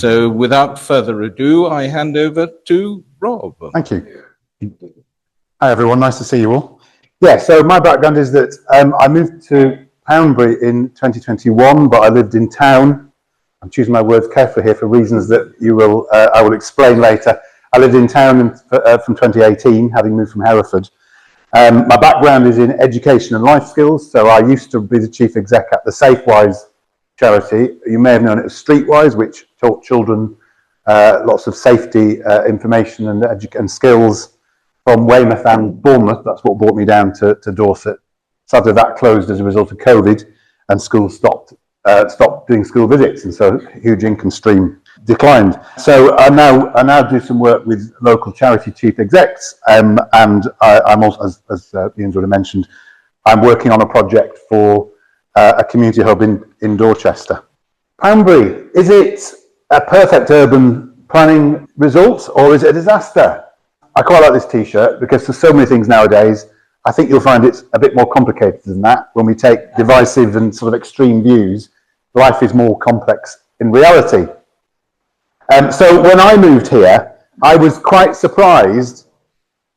So without further ado, I hand over to Rob. Thank you. Hi everyone, nice to see you all. Yeah, so my background is that I moved to Poundbury in 2021, but I lived in town. I'm choosing my words carefully here for reasons that I will explain later. I lived in town from 2018, having moved from Hereford. My background is in education and life skills, so I used to be the chief exec at the SafeWise charity. You may have known it as Streetwise, which taught children lots of safety information and skills from Weymouth and Bournemouth. That's what brought me down to Dorset. Sadly, that closed as a result of COVID, and schools stopped doing school visits, and so a huge income stream declined. So I now do some work with local charity chief execs, and I'm also, as Ian's already mentioned, I'm working on a project for a community hub in Dorchester. Poundbury, is it a perfect urban planning result, or is it a disaster? I quite like this t-shirt because there's so many things nowadays. I think you'll find it's a bit more complicated than that. When we take divisive and sort of extreme views, life is more complex in reality. So when I moved here, I was quite surprised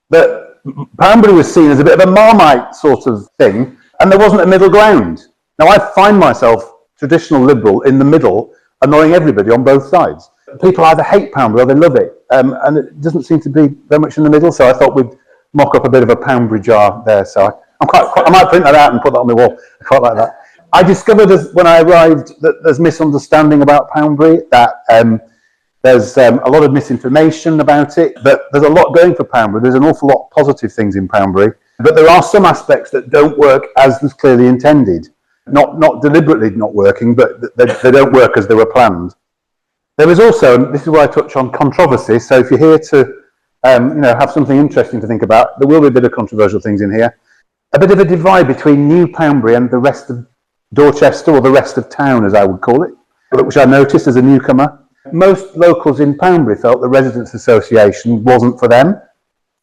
that Poundbury was seen as a bit of a Marmite sort of thing, and there wasn't a middle ground. Now I find myself traditional liberal in the middle, annoying everybody on both sides. People either hate Poundbury or they love it, and it doesn't seem to be very much in the middle, so I thought we'd mock up a bit of a Poundbury jar there. So I might print that out and put that on the wall. I quite like that. I discovered when I arrived that there's misunderstanding about Poundbury, that there's a lot of misinformation about it, but there's a lot going for Poundbury. There's an awful lot of positive things in Poundbury, but there are some aspects that don't work as was clearly intended. Not deliberately not working, but they don't work as they were planned. There is also, and this is where I touch on controversy, so if you're here to have something interesting to think about, there will be a bit of controversial things in here. A bit of a divide between New Poundbury and the rest of Dorchester, or the rest of town as I would call it, which I noticed as a newcomer. Most locals in Poundbury felt the Residents Association wasn't for them,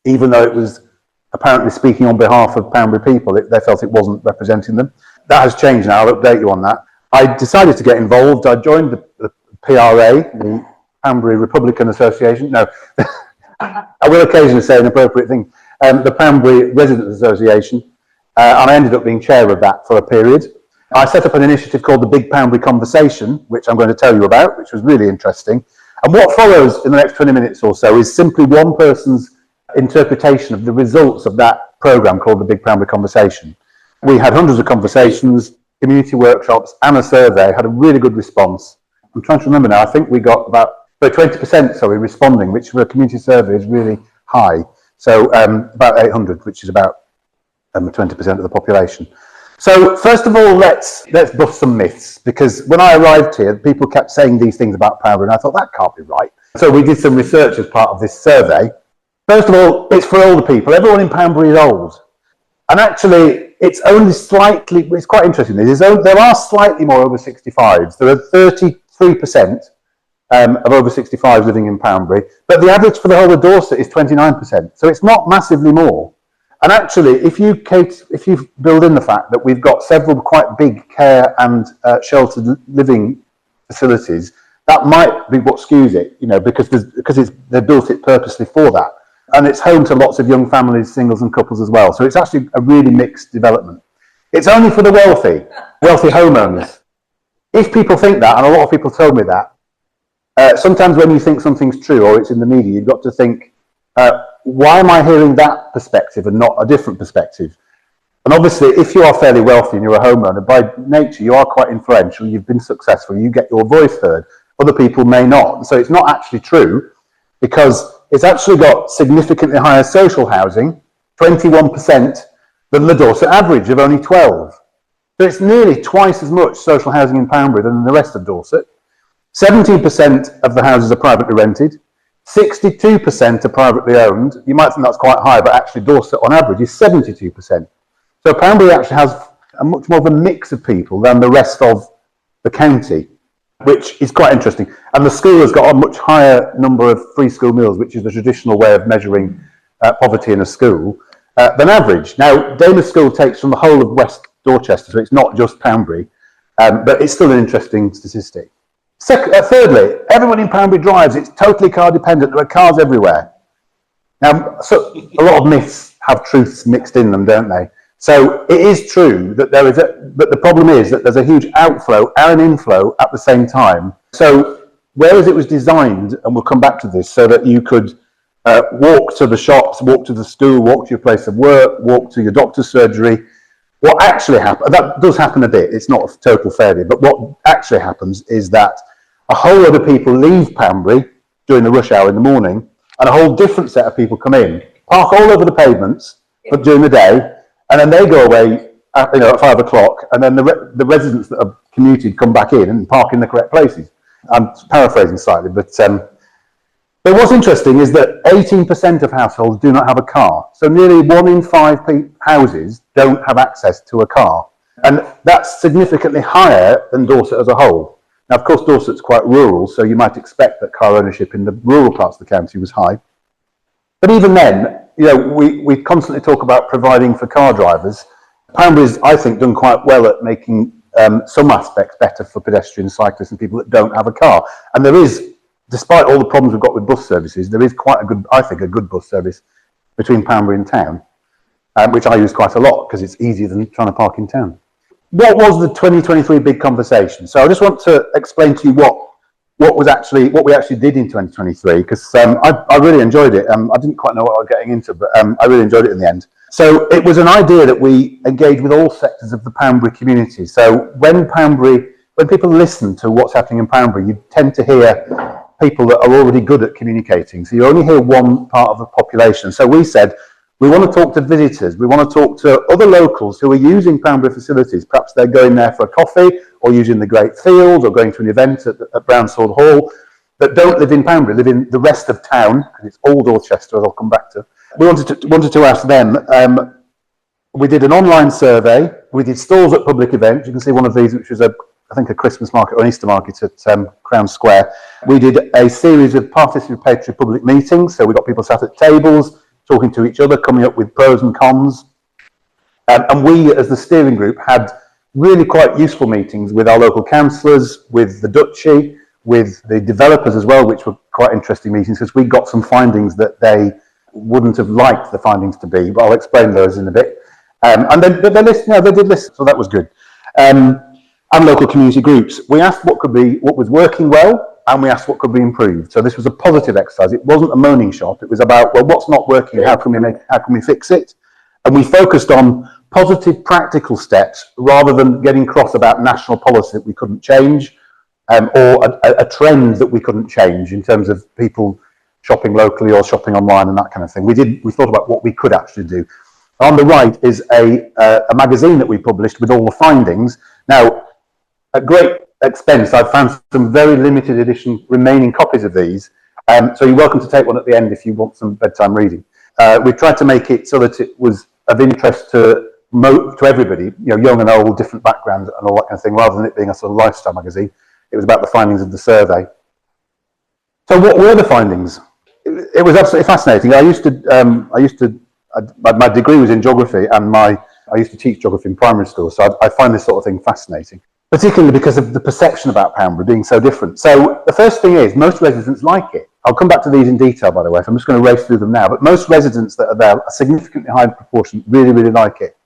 even though it was apparently speaking on behalf of Poundbury people. They felt it wasn't representing them. That has changed now, I'll update you on that. I decided to get involved. I joined the PRA, the Poundbury Republican Association. No, I will occasionally say an appropriate thing. The Poundbury Residents Association, and I ended up being chair of that for a period. I set up an initiative called the Big Poundbury Conversation, which I'm going to tell you about, which was really interesting. And what follows in the next 20 minutes or so is simply one person's interpretation of the results of that programme called the Big Poundbury Conversation. We had hundreds of conversations, community workshops, and a survey, had a really good response. I'm trying to remember now, I think we got about 20% responding, which for a community survey is really high. So about 800, which is about 20% of the population. So first of all, let's bust some myths, because when I arrived here, people kept saying these things about Poundbury, and I thought that can't be right. So we did some research as part of this survey. First of all, it's for older people. Everyone in Poundbury is old. And actually, it's only slightly, it's quite interesting, there are slightly more over 65s. There are 33% of over 65s living in Poundbury, but the average for the whole of Dorset is 29%. So it's not massively more. And actually, if you build in the fact that we've got several quite big care and sheltered living facilities, that might be what skews it, because they built it purposely for that. And it's home to lots of young families, singles and couples as well. So it's actually a really mixed development. It's only for the wealthy homeowners. If people think that, and a lot of people told me that, sometimes when you think something's true or it's in the media, you've got to think, why am I hearing that perspective and not a different perspective? And obviously, if you are fairly wealthy and you're a homeowner, by nature, you are quite influential, you've been successful, you get your voice heard. Other people may not. So it's not actually true, because it's actually got significantly higher social housing, 21%, than the Dorset average of only 12. So it's nearly twice as much social housing in Poundbury than in the rest of Dorset. 17% of the houses are privately rented. 62% are privately owned. You might think that's quite high, but actually Dorset on average is 72%. So Poundbury actually has a much more of a mix of people than the rest of the county, which is quite interesting. And the school has got a much higher number of free school meals, which is the traditional way of measuring poverty in a school, than average. Now, Damer School takes from the whole of West Dorchester, so it's not just Poundbury, but it's still an interesting statistic. Thirdly, everyone in Poundbury drives. It's totally car dependent. There are cars everywhere. Now, so a lot of myths have truths mixed in them, don't they? So it is true that but the problem is that there's a huge outflow and an inflow at the same time. So whereas it was designed, and we'll come back to this, so that you could walk to the shops, walk to the school, walk to your place of work, walk to your doctor's surgery, what actually happens, that does happen a bit, it's not a total failure, but what actually happens is that a whole lot of people leave Poundbury during the rush hour in the morning, and a whole different set of people come in, park all over the pavements but during the day, and then they go away at 5 o'clock, and then the residents that have commuted come back in and park in the correct places. I'm paraphrasing slightly, but what's interesting is that 18% of households do not have a car. So nearly 1 in 5 houses don't have access to a car. And that's significantly higher than Dorset as a whole. Now, of course, Dorset's quite rural, so you might expect that car ownership in the rural parts of the county was high. But even then, we constantly talk about providing for car drivers. Poundbury's, I think, done quite well at making some aspects better for pedestrians, cyclists and people that don't have a car. And there is, despite all the problems we've got with bus services, there is quite a good, I think, a good bus service between Poundbury and town, which I use quite a lot because it's easier than trying to park in town. What was the 2023 big conversation? So I just want to explain to you what we actually did in 2023, because I really enjoyed it. I didn't quite know what I was getting into, but I really enjoyed it in the end. So it was an idea that we engage with all sectors of the Poundbury community. So when people listen to what's happening in Poundbury, you tend to hear people that are already good at communicating. So you only hear one part of the population. So we said, we want to talk to visitors. We want to talk to other locals who are using Poundbury facilities. Perhaps they're going there for a coffee or using the Great Field or going to an event at Brownsword Hall, that don't live in Poundbury, live in the rest of town, because it's all Dorchester, as I'll come back to. We wanted to ask them. We did an online survey. We did stalls at public events. You can see one of these, which was I think a Christmas market or an Easter market at Crown Square. We did a series of participatory public meetings. So we got people sat at tables, talking to each other, coming up with pros and cons. And we, as the steering group, had really quite useful meetings with our local councillors, with the Duchy, with the developers as well, which were quite interesting meetings, because we got some findings that they wouldn't have liked the findings to be, but I'll explain those in a bit. And then they listened, they did listen, so that was good. And local community groups. We asked what was working well, and we asked what could be improved. So this was a positive exercise. It wasn't a moaning shop. It was about, well, what's not working? How can we fix it? And we focused on positive, practical steps rather than getting cross about national policy that we couldn't change, or a trend that we couldn't change in terms of people shopping locally or shopping online and that kind of thing. We thought about what we could actually do. On the right is a magazine that we published with all the findings. Now, at great expense, I've found some very limited edition remaining copies of these. So you're welcome to take one at the end if you want some bedtime reading. We tried to make it so that it was of interest to everybody, young and old, different backgrounds and all that kind of thing, rather than it being a sort of lifestyle magazine. It was about the findings of the survey. So what were the findings? It was absolutely fascinating. My degree was in geography, and I used to teach geography in primary school, so I find this sort of thing fascinating, particularly because of the perception about Poundbury being so different. So the first thing is, most residents like it. I'll come back to these in detail, by the way, so I'm just going to race through them now, but most residents that are there, a significantly high proportion, really, really like it.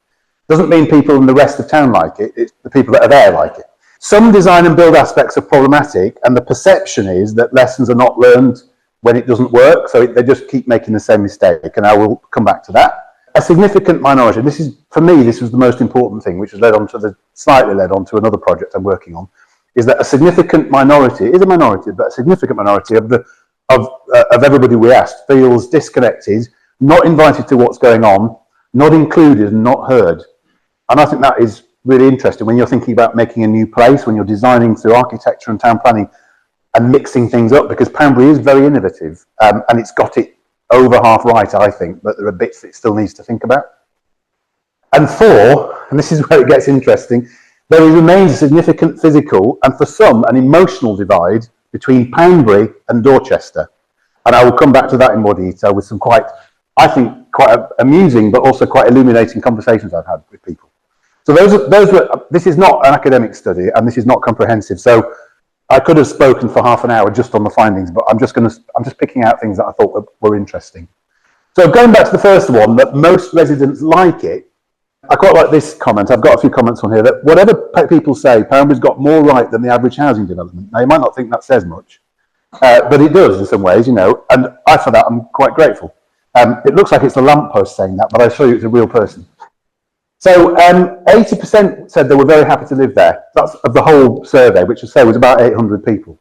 Doesn't mean people in the rest of town like it, it's the people that are there like it. Some design and build aspects are problematic, and the perception is that lessons are not learned when it doesn't work, so they just keep making the same mistake, and I will come back to that. A significant minority, this is, for me, this was the most important thing, which has slightly led on to another project I'm working on, is that a significant minority, it is a minority, but a significant minority of everybody we asked feels disconnected, not invited to what's going on, not included and not heard. And I think that is really interesting when you're thinking about making a new place, when you're designing through architecture and town planning and mixing things up, because Poundbury is very innovative, and it's got it over half right, I think, but there are bits that it still needs to think about. And 4, and this is where it gets interesting, there remains a significant physical and for some an emotional divide between Poundbury and Dorchester. And I will come back to that in more detail with some quite amusing but also quite illuminating conversations I've had with people. So this is not an academic study, and this is not comprehensive. So I could have spoken for half an hour just on the findings, but I'm just picking out things that I thought were interesting. So going back to the first one, that most residents like it, I quite like this comment. I've got a few comments on here that whatever people say, Poundbury's got more right than the average housing development. Now, you might not think that says much, but it does in some ways, and for that, I'm quite grateful. It looks like it's a lamppost saying that, but I assure you it's a real person. So 80% said they were very happy to live there. That's of the whole survey, which I say was about 800 people,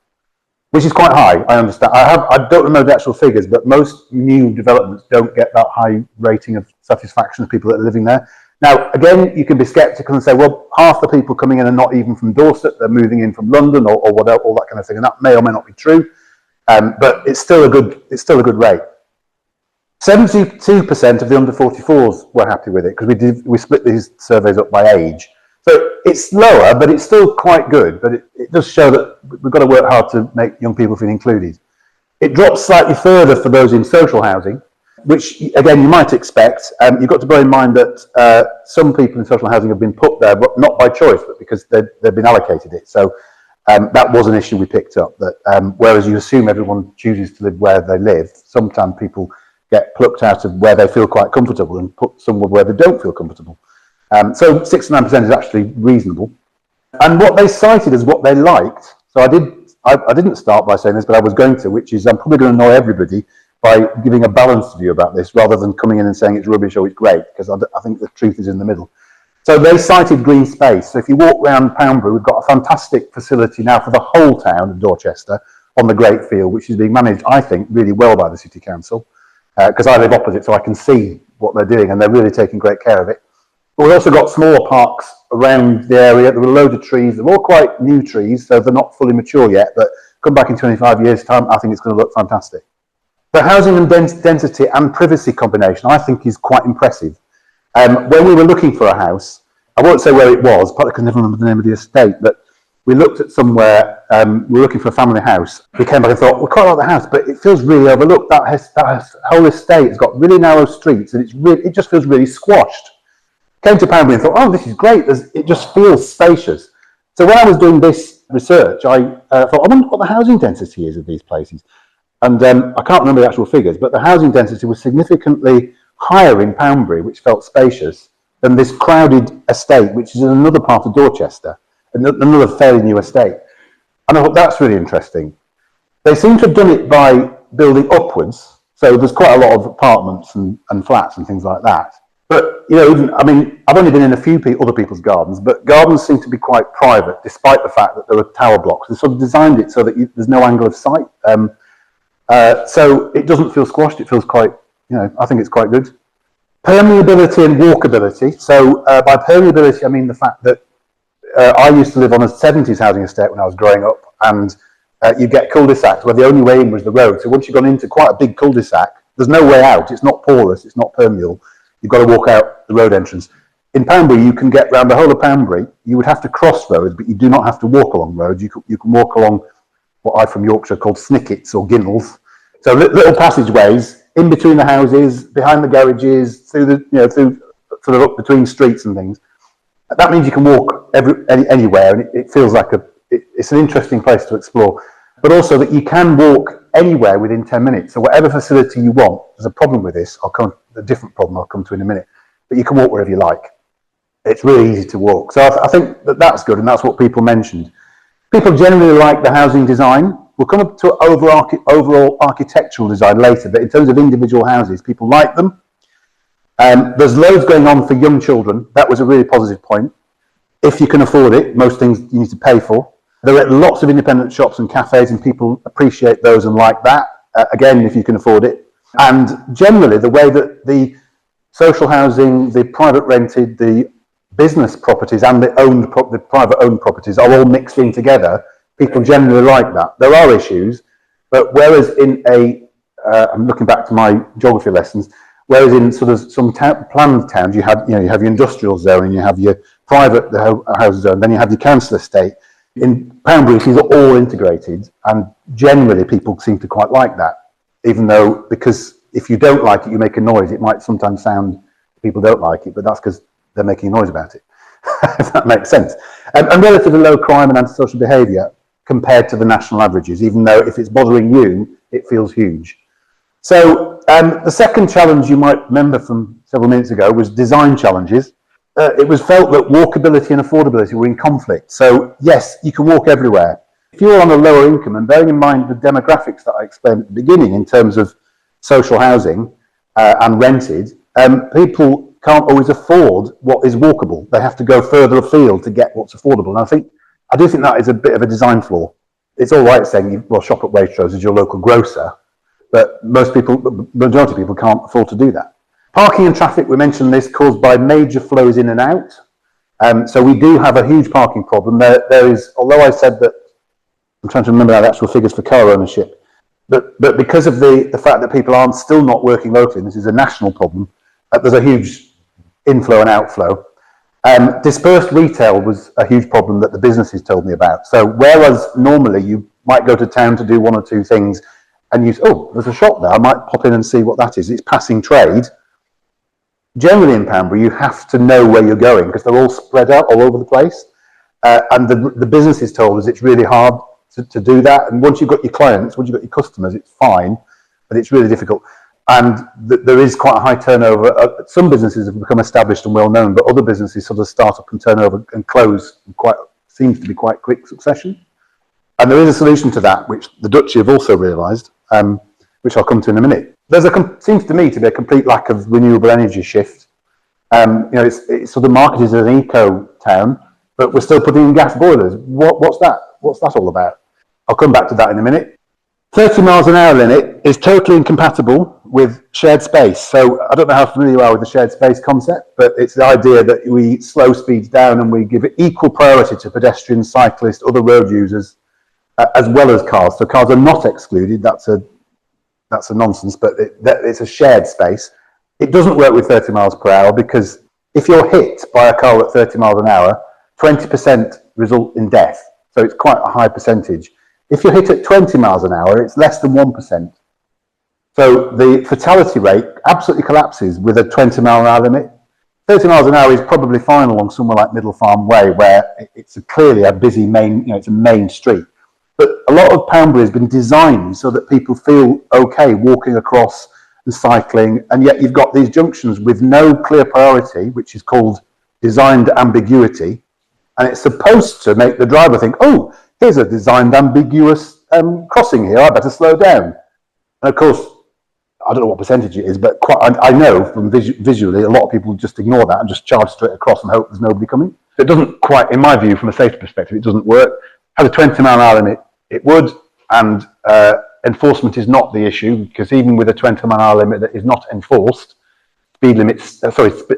which is quite high. I understand. I don't know the actual figures, but most new developments don't get that high rating of satisfaction of people that are living there. Now, again, you can be sceptical and say, well, half the people coming in are not even from Dorset; they're moving in from London or whatever, all that kind of thing, and that may or may not be true. But it's still a good rate. 72% of the under 44s were happy with it because we split these surveys up by age. So it's lower, but it's still quite good. But it does show that we've got to work hard to make young people feel included. It drops slightly further for those in social housing, which again you might expect. You've got to bear in mind that some people in social housing have been put there, but not by choice, but because they've been allocated it. So that was an issue we picked up. That whereas you assume everyone chooses to live where they live, sometimes people get plucked out of where they feel quite comfortable and put somewhere where they don't feel comfortable. So 69% is actually reasonable. And what they cited as what they liked, so I didn't start by saying this, but I was going to, which is I'm probably going to annoy everybody by giving a balanced view about this rather than coming in and saying it's rubbish or it's great, because I think the truth is in the middle. So they cited green space. So if you walk around Poundbury, we've got a fantastic facility now for the whole town of Dorchester on the Great Field, which is being managed, I think, really well by the City Council. Because I live opposite, so I can see what they're doing, and they're really taking great care of it. But we've also got smaller parks around the area. There are a load of trees. They're all quite new trees, so they're not fully mature yet, but come back in 25 years' time, I think it's going to look fantastic. The housing and density and privacy combination, I think, is quite impressive. When we were looking for a house, I won't say where it was, partly because I never remember the name of the estate, but we looked at somewhere, we were looking for a family house. We came back and thought, we quite like the house, but it feels really overlooked. That whole estate has got really narrow streets and it just feels really squashed. Came to Poundbury and thought, oh, this is great. It just feels spacious. So when I was doing this research, I thought, I wonder what the housing density is of these places. And I can't remember the actual figures, but the housing density was significantly higher in Poundbury, which felt spacious, than this crowded estate, which is in another part of Dorchester. Another fairly new estate. And I thought that's really interesting. They seem to have done it by building upwards. So there's quite a lot of apartments and flats and things like that. But, I've only been in a few other people's gardens, but gardens seem to be quite private, despite the fact that there are tower blocks. They sort of designed it so that there's no angle of sight. So it doesn't feel squashed. It feels quite, I think it's quite good. Permeability and walkability. So by permeability, I mean the fact that I used to live on a 70s housing estate when I was growing up, and you get cul-de-sacs where the only way in was the road. So once you've gone into quite a big cul-de-sac, there's no way out. It's not porous. It's not permeable. You've got to walk out the road entrance. In Poundbury, you can get around the whole of Poundbury. You would have to cross roads, but you do not have to walk along roads. You can walk along what I from Yorkshire called snickets or ginnels. So little passageways in between the houses, behind the garages, through between streets and things. That means you can walk anywhere, and it feels like it's an interesting place to explore. But also that you can walk anywhere within 10 minutes. So whatever facility you want, there's a problem with this. A different problem I'll come to in a minute. But you can walk wherever you like. It's really easy to walk. So I think that's good, and that's what people mentioned. People generally like the housing design. We'll come up to overall architectural design later, but in terms of individual houses, people like them. There's loads going on for young children. That was a really positive point. If you can afford it, most things you need to pay for. There are lots of independent shops and cafes, and people appreciate those and like that. Again, if you can afford it. And generally, the way that the social housing, the private rented, the business properties and the private owned properties are all mixed in together, people generally like that. There are issues, but whereas in I'm looking back to my geography lessons, whereas in sort of some planned towns, you have your industrial zone and you have your private house zone, then you have your council estate. In Poundbury, these are all integrated, and generally people seem to quite like that, even though, because if you don't like it, you make a noise. It might sometimes sound people don't like it, but that's because they're making a noise about it, if that makes sense. And relatively low crime and antisocial behaviour. compared to the national averages, even though if it's bothering you, it feels huge. So the second challenge you might remember from several minutes ago was design challenges. It was felt that walkability and affordability were in conflict. So yes, you can walk everywhere. If you're on a lower income, and bearing in mind the demographics that I explained at the beginning in terms of social housing and rented, people can't always afford what is walkable. They have to go further afield to get what's affordable. And I do think that is a bit of a design flaw. It's all right saying, well, shop at Waitrose as your local grocer, but the majority of people can't afford to do that. Parking and traffic, we mentioned this, caused by major flows in and out. So we do have a huge parking problem. There is, although I said that, I'm trying to remember the actual figures for car ownership, but because of the fact that people aren't still not working locally, and this is a national problem, there's a huge inflow and outflow. Dispersed retail was a huge problem that the businesses told me about. So whereas normally you might go to town to do one or two things and oh, there's a shop there, I might pop in and see what that is. It's passing trade. Generally in Poundbury, you have to know where you're going because they're all spread out all over the place. And the businesses told us it's really hard to do that. And once you've got your clients, once you've got your customers, it's fine, but it's really difficult. And there is quite a high turnover. Some businesses have become established and well known, but other businesses sort of start up and turn over and close in seems to be quite quick succession. And there is a solution to that, which the Duchy have also realised, which I'll come to in a minute. Seems to me to be a complete lack of renewable energy shift. It's sort of marketed as an eco town, but we're still putting in gas boilers. What's that? What's that all about? I'll come back to that in a minute. 30 miles an hour limit is totally incompatible with shared space. So I don't know how familiar you are with the shared space concept, but it's the idea that we slow speeds down and we give equal priority to pedestrians, cyclists, other road users, as well as cars. So cars are not excluded. That's a nonsense, but it's a shared space. It doesn't work with 30 miles per hour because if you're hit by a car at 30 miles an hour, 20% result in death. So it's quite a high percentage. If you're hit at 20 miles an hour, it's less than 1%. So the fatality rate absolutely collapses with a 20 mile an hour limit. 30 miles an hour is probably fine along somewhere like Middle Farm Way, where it's clearly a busy it's a main street. But a lot of Poundbury has been designed so that people feel okay walking across and cycling, and yet you've got these junctions with no clear priority, which is called designed ambiguity, and it's supposed to make the driver think, oh, here's a designed ambiguous crossing here, I better slow down. And of course, I don't know what percentage it is, but I know from visually, a lot of people just ignore that and just charge straight across and hope there's nobody coming. It doesn't quite, in my view, from a safety perspective, it doesn't work. Has a 20 mile an hour limit, it would, and enforcement is not the issue, because even with a 20 mile an hour limit that is not enforced,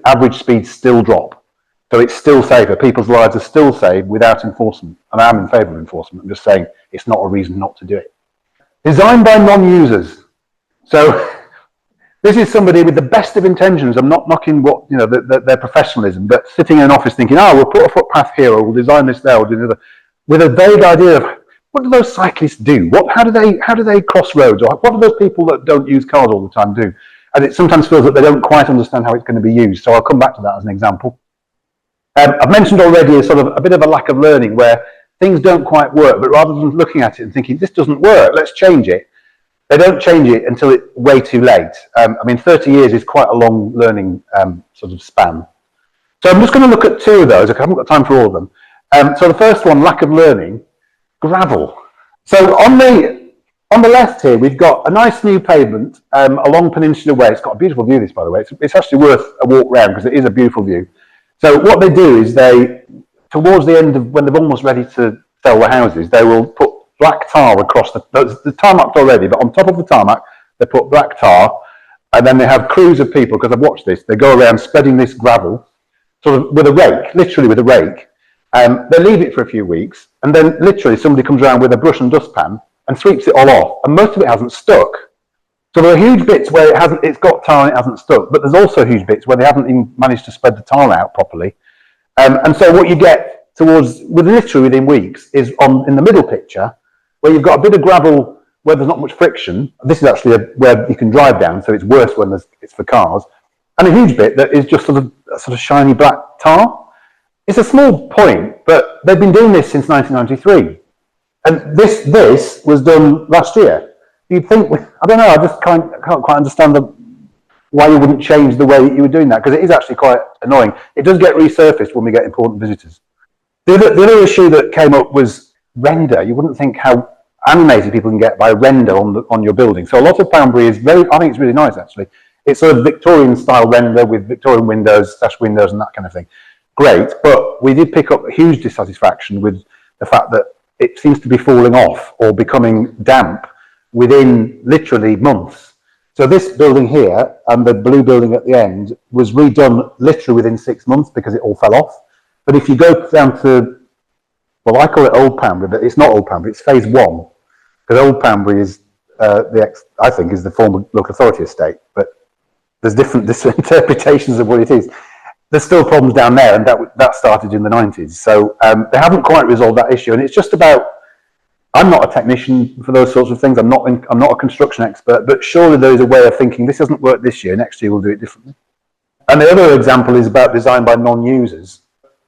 average speeds still drop. So it's still safer. People's lives are still saved without enforcement. And I am in favour of enforcement. I'm just saying it's not a reason not to do it. Designed by non-users. So this is somebody with the best of intentions. I'm not knocking their professionalism, but sitting in an office thinking, we'll put a footpath here, or we'll design this there, or do another, with a vague idea of what do those cyclists do? How do they cross roads? Or what do those people that don't use cars all the time do? And it sometimes feels that they don't quite understand how it's going to be used. So I'll come back to that as an example. I've mentioned already a bit of a lack of learning where things don't quite work, but rather than looking at it and thinking, this doesn't work, let's change it, they don't change it until it's way too late. 30 years is quite a long learning sort of span. So I'm just going to look at two of those. I haven't got time for all of them. So the first one, lack of learning, gravel. So on the left here, we've got a nice new pavement along Peninsula Way. It's got a beautiful view, this, by the way. It's actually worth a walk round because it is a beautiful view. So what they do is towards the end of when they're almost ready to sell the houses, they will put black tar across the tarmac's already, but on top of the tarmac, they put black tar, and then they have crews of people, because I've watched this, they go around spreading this gravel, sort of with a rake, literally with a rake. They leave it for a few weeks, and then literally somebody comes around with a brush and dustpan and sweeps it all off, and most of it hasn't stuck. So there are huge bits where it's got tar and it hasn't stuck, but there's also huge bits where they haven't even managed to spread the tar out properly. And so what you get literally within weeks is in the middle picture, where you've got a bit of gravel where there's not much friction. This is actually where you can drive down, so it's worse when it's for cars. And a huge bit that is just sort of shiny black tar. It's a small point, but they've been doing this since 1993. And this was done last year. You'd think, I don't know, I just can't quite understand why you wouldn't change the way you were doing that, because it is actually quite annoying. It does get resurfaced when we get important visitors. The other issue that came up was render. You wouldn't think how animated people can get by render on your building. So a lot of Poundbury is I think it's really nice actually. It's sort of Victorian style render with Victorian windows, sash windows and that kind of thing. Great, but we did pick up a huge dissatisfaction with the fact that it seems to be falling off or becoming damp within literally months. So this building here and the blue building at the end was redone literally within 6 months because it all fell off. But if you go down to, well, I call it Old Poundbury, but it's not Old Poundbury, it's phase 1. Because Old Poundbury is, I think, is the former local authority estate, but there's different interpretations of what it is. There's still problems down there, and that started in the 90s. So they haven't quite resolved that issue, and it's just about. I'm not a technician for those sorts of things. I'm not a construction expert, but surely there is a way of thinking this doesn't work this year. Next year we'll do it differently. And the other example is about design by non-users.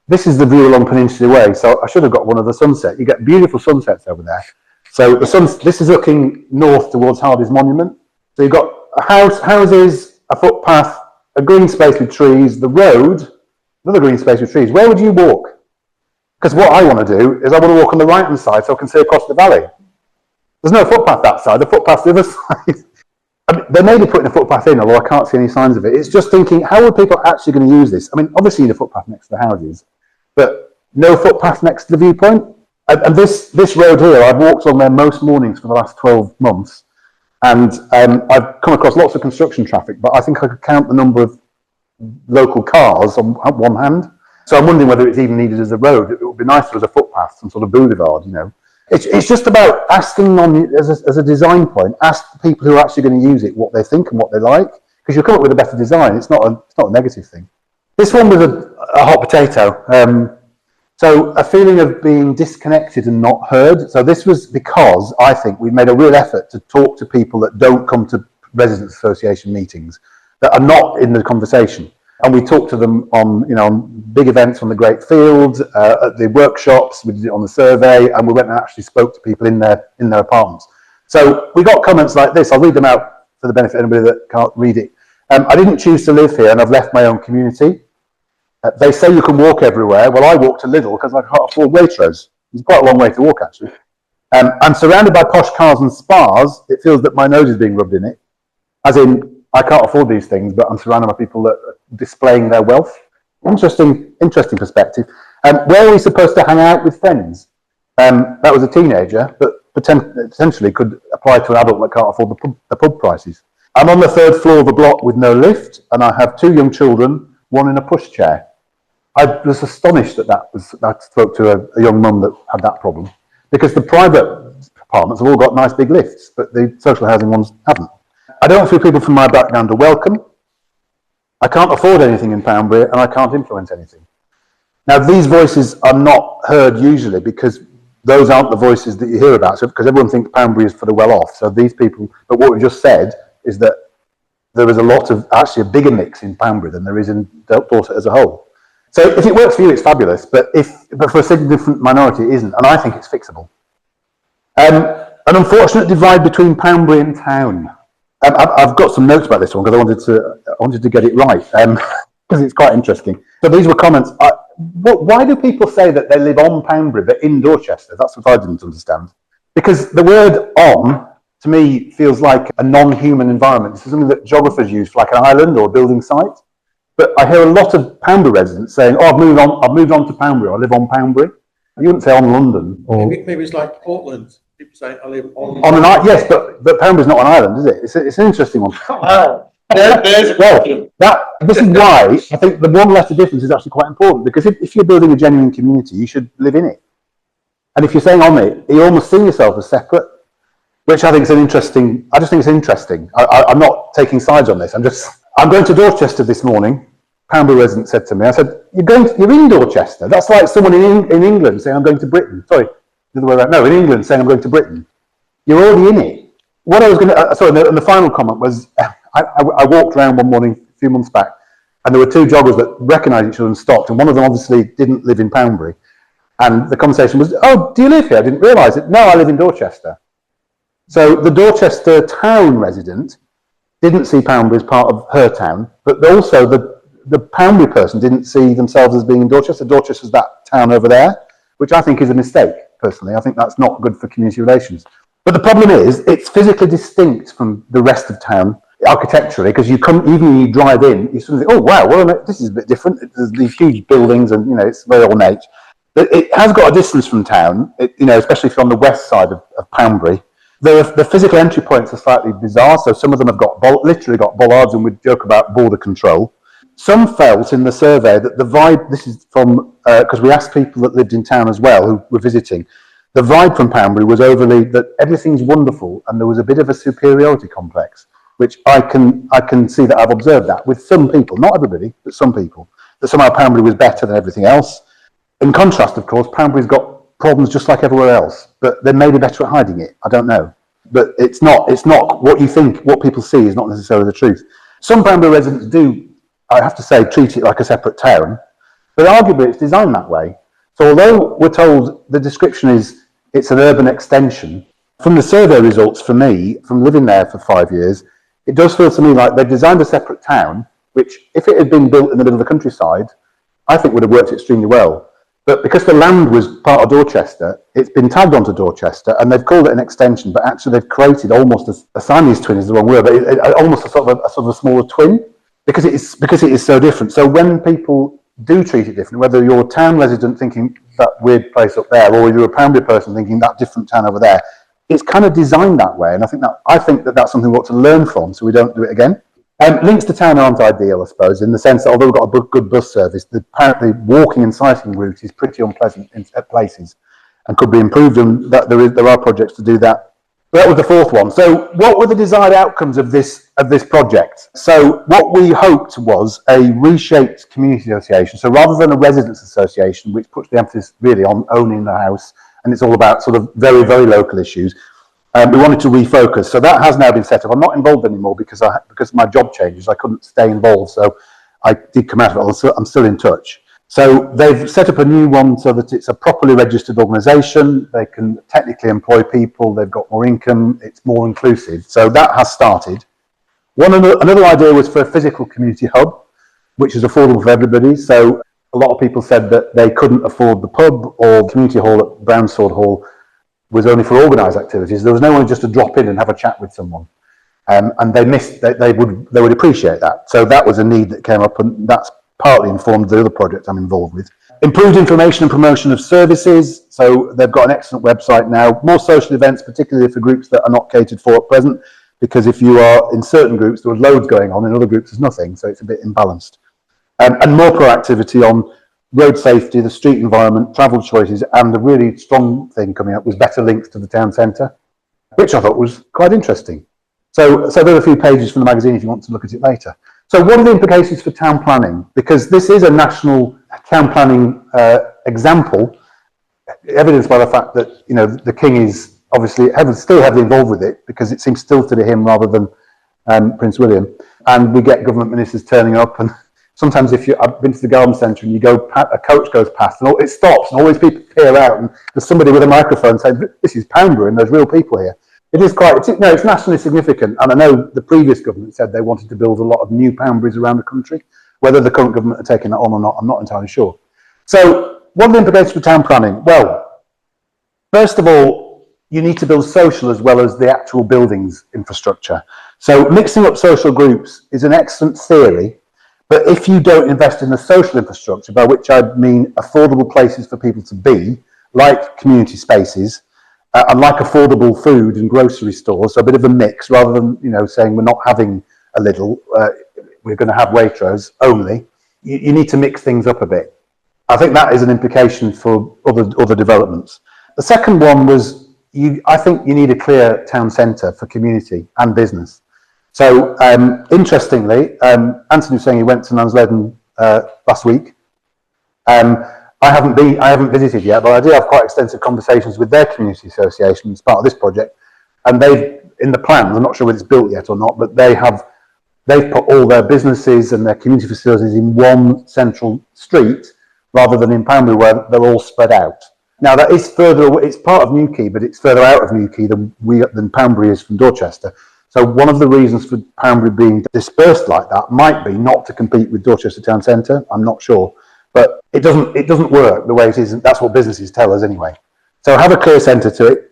This is the view along Peninsula Way. So I should have got one of the sunset. You get beautiful sunsets over there. So this is looking north towards Hardy's Monument. So you've got houses, a footpath, a green space with trees, the road, another green space with trees. Where would you walk? Because what I want to do is I want to walk on the right-hand side so I can see across the valley. There's no footpath that side, the footpath's the other side. I mean, they may be putting a footpath in, although I can't see any signs of it. It's just thinking, how are people actually going to use this? I mean, obviously you need a footpath next to the houses, but no footpath next to the viewpoint. And this road here, I've walked on there most mornings for the last 12 months. And I've come across lots of construction traffic, but I think I could count the number of local cars on one hand. So I'm wondering whether it's even needed as a road. It would be nice if there was a footpath, some sort of boulevard, you know. It's just about asking as a design point, ask the people who are actually going to use it what they think and what they like, because you'll come up with a better design. It's not a negative thing. This one was a hot potato. So a feeling of being disconnected and not heard. So this was because I think we've made a real effort to talk to people that don't come to residents association meetings, that are not in the conversation. And we talked to them on big events on the Great Field, at the workshops. We did it on the survey, and we went and actually spoke to people in their apartments. So we got comments like this. I'll read them out for the benefit of anybody that can't read it. I didn't choose to live here, and I've left my own community. They say you can walk everywhere. Well, I walk to Lidl because I can't afford Waitrose. It's quite a long way to walk, actually. I'm surrounded by posh cars and spas. It feels that my nose is being rubbed in it, as in, I can't afford these things, but I'm surrounded by people that are displaying their wealth. Interesting perspective. Where are we supposed to hang out with friends? That was a teenager, but potentially could apply to an adult that can't afford the pub prices. I'm on the 3rd floor of a block with no lift, and I have 2 young children, one in a pushchair. I was astonished that I spoke to a young mum that had that problem, because the private apartments have all got nice big lifts, but the social housing ones haven't. I don't feel people from my background are welcome. I can't afford anything in Poundbury, and I can't influence anything. Now, these voices are not heard usually because those aren't the voices that you hear about. So, because everyone thinks Poundbury is for the well-off. So these people, but what we just said is that there is a lot of, actually a bigger mix in Poundbury than there is in Dorset as a whole. So if it works for you, it's fabulous. But for a significant minority, it isn't. And I think it's fixable. An unfortunate divide between Poundbury and town. I've got some notes about this one because I wanted to get it right because it's quite interesting. So these were comments. Why do people say that they live on Poundbury but in Dorchester? That's what I didn't understand. Because the word "on" to me feels like a non-human environment. This is something that geographers use for like an island or a building site. But I hear a lot of Poundbury residents saying, "Oh, I've moved on to Poundbury. I live on Poundbury." You wouldn't say on London. Or maybe it's like Portland. People say I live on an island. Yes, but Poundbury's not an island, is it? It's an interesting one. There's a question. This is why I think the one letter difference is actually quite important, because if you're building a genuine community, you should live in it. And if you're saying on it, you almost see yourself as separate, which I think is interesting. I just think it's interesting. I'm not taking sides on this. I'm going to Dorchester this morning. Poundbury resident said to me, I said, you're in Dorchester. That's like someone in England saying, I'm going to Britain. Sorry, the other way around. No, in England saying, I'm going to Britain. You're already in it. What I was going to, and the final comment was, I walked around one morning a few months back, and there were 2 joggers that recognised each other and stopped, and one of them obviously didn't live in Poundbury. And the conversation was, oh, do you live here? I didn't realise it. No, I live in Dorchester. So the Dorchester town resident didn't see Poundbury as part of her town, but also the Poundbury person didn't see themselves as being in Dorchester. Dorchester's that town over there, which I think is a mistake, personally. I think that's not good for community relations. But the problem is, it's physically distinct from the rest of town, architecturally, because you come, even when you drive in, you sort of think, oh, wow, well, this is a bit different. There's these huge buildings and, it's very ornate. But it has got a distance from town, especially if you're on the west side of Poundbury. The physical entry points are slightly bizarre, so some of them have literally got bollards, and we joke about border control. Some felt in the survey that the vibe, this is from, because we asked people that lived in town as well, who were visiting, the vibe from Poundbury was overly that everything's wonderful, and there was a bit of a superiority complex, which I can see that I've observed that with some people, not everybody, but some people, that somehow Poundbury was better than everything else. In contrast, of course, Poundbury's got problems just like everywhere else, but they may be better at hiding it. I don't know. But it's not what you think, what people see is not necessarily the truth. Some Poundbury residents do, I have to say, treat it like a separate town, but arguably it's designed that way. So although we're told the description is it's an urban extension, from the survey results for me, from living there for 5 years, it does feel to me like they've designed a separate town, which if it had been built in the middle of the countryside, I think would have worked extremely well. But because the land was part of Dorchester, it's been tagged onto Dorchester, and they've called it an extension, but actually they've created almost a Siamese twin is the wrong word, but almost a sort of a smaller twin, because it is so different. So when people do treat it different, whether you're a town resident thinking that weird place up there, or you're a Poundbury person thinking that different town over there, it's kind of designed that way, and I think that that's something we ought to learn from, so we don't do it again. Links to town aren't ideal, I suppose, in the sense that although we've got a good bus service, apparently walking and cycling route is pretty unpleasant at places and could be improved, and that there are projects to do that. But that was the fourth one. So what were the desired outcomes of this project? So what we hoped was a reshaped community association. So rather than a residents association, which puts the emphasis really on owning the house, and it's all about sort of very, very local issues, we wanted to refocus. So that has now been set up. I'm not involved anymore because my job changes. I couldn't stay involved, so I did come out of it. So I'm still in touch. So they've set up a new one so that it's a properly registered organisation. They can technically employ people. They've got more income. It's more inclusive. So that has started. Another idea was for a physical community hub, which is affordable for everybody. So a lot of people said that they couldn't afford the pub or community hall at Brownsword Hall was only for organised activities. There was no one just to drop in and have a chat with someone, and they would appreciate that. So that was a need that came up, and that's partly informed the other project I'm involved with. Improved information and promotion of services. So they've got an excellent website now. More social events, particularly for groups that are not catered for at present, because if you are in certain groups, there are loads going on. In other groups, there's nothing, so it's a bit imbalanced. And more proactivity on road safety, the street environment, travel choices, and the really strong thing coming up was better links to the town centre, which I thought was quite interesting. So there are a few pages from the magazine if you want to look at it later. So what are the implications for town planning? Because this is a national town planning example, evidenced by the fact that the King is obviously still heavily involved with it, because it seems still to be him rather than Prince William. And we get government ministers turning up, and sometimes I've been to the garden centre and a coach goes past and it stops and all these people peer out and there's somebody with a microphone saying, this is Poundbury and there's real people here. It's nationally significant, and I know the previous government said they wanted to build a lot of new Poundburys around the country. Whether the current government are taking that on or not, I'm not entirely sure. So what are the implications for town planning? Well, first of all, you need to build social as well as the actual buildings infrastructure. So mixing up social groups is an excellent theory, but if you don't invest in the social infrastructure, by which I mean affordable places for people to be, like community spaces, and like affordable food and grocery stores, so a bit of a mix, rather than saying we're not having a little, we're going to have Waitrose only. You need to mix things up a bit. I think that is an implication for other developments. The second one was I think you need a clear town centre for community and business. So interestingly, Anthony was saying he went to Nansleden last week. I haven't visited yet, but I do have quite extensive conversations with their community association as part of this project. And they've, in the plans, I'm not sure whether it's built yet or not, but they've put all their businesses and their community facilities in one central street rather than in Poundbury where they're all spread out. Now that is further away, it's part of Newquay, but it's further out of Newquay than Poundbury is from Dorchester. So one of the reasons for Poundbury being dispersed like that might be not to compete with Dorchester Town Centre. I'm not sure, but it doesn't work the way it is. That's what businesses tell us anyway. So have a clear centre to it.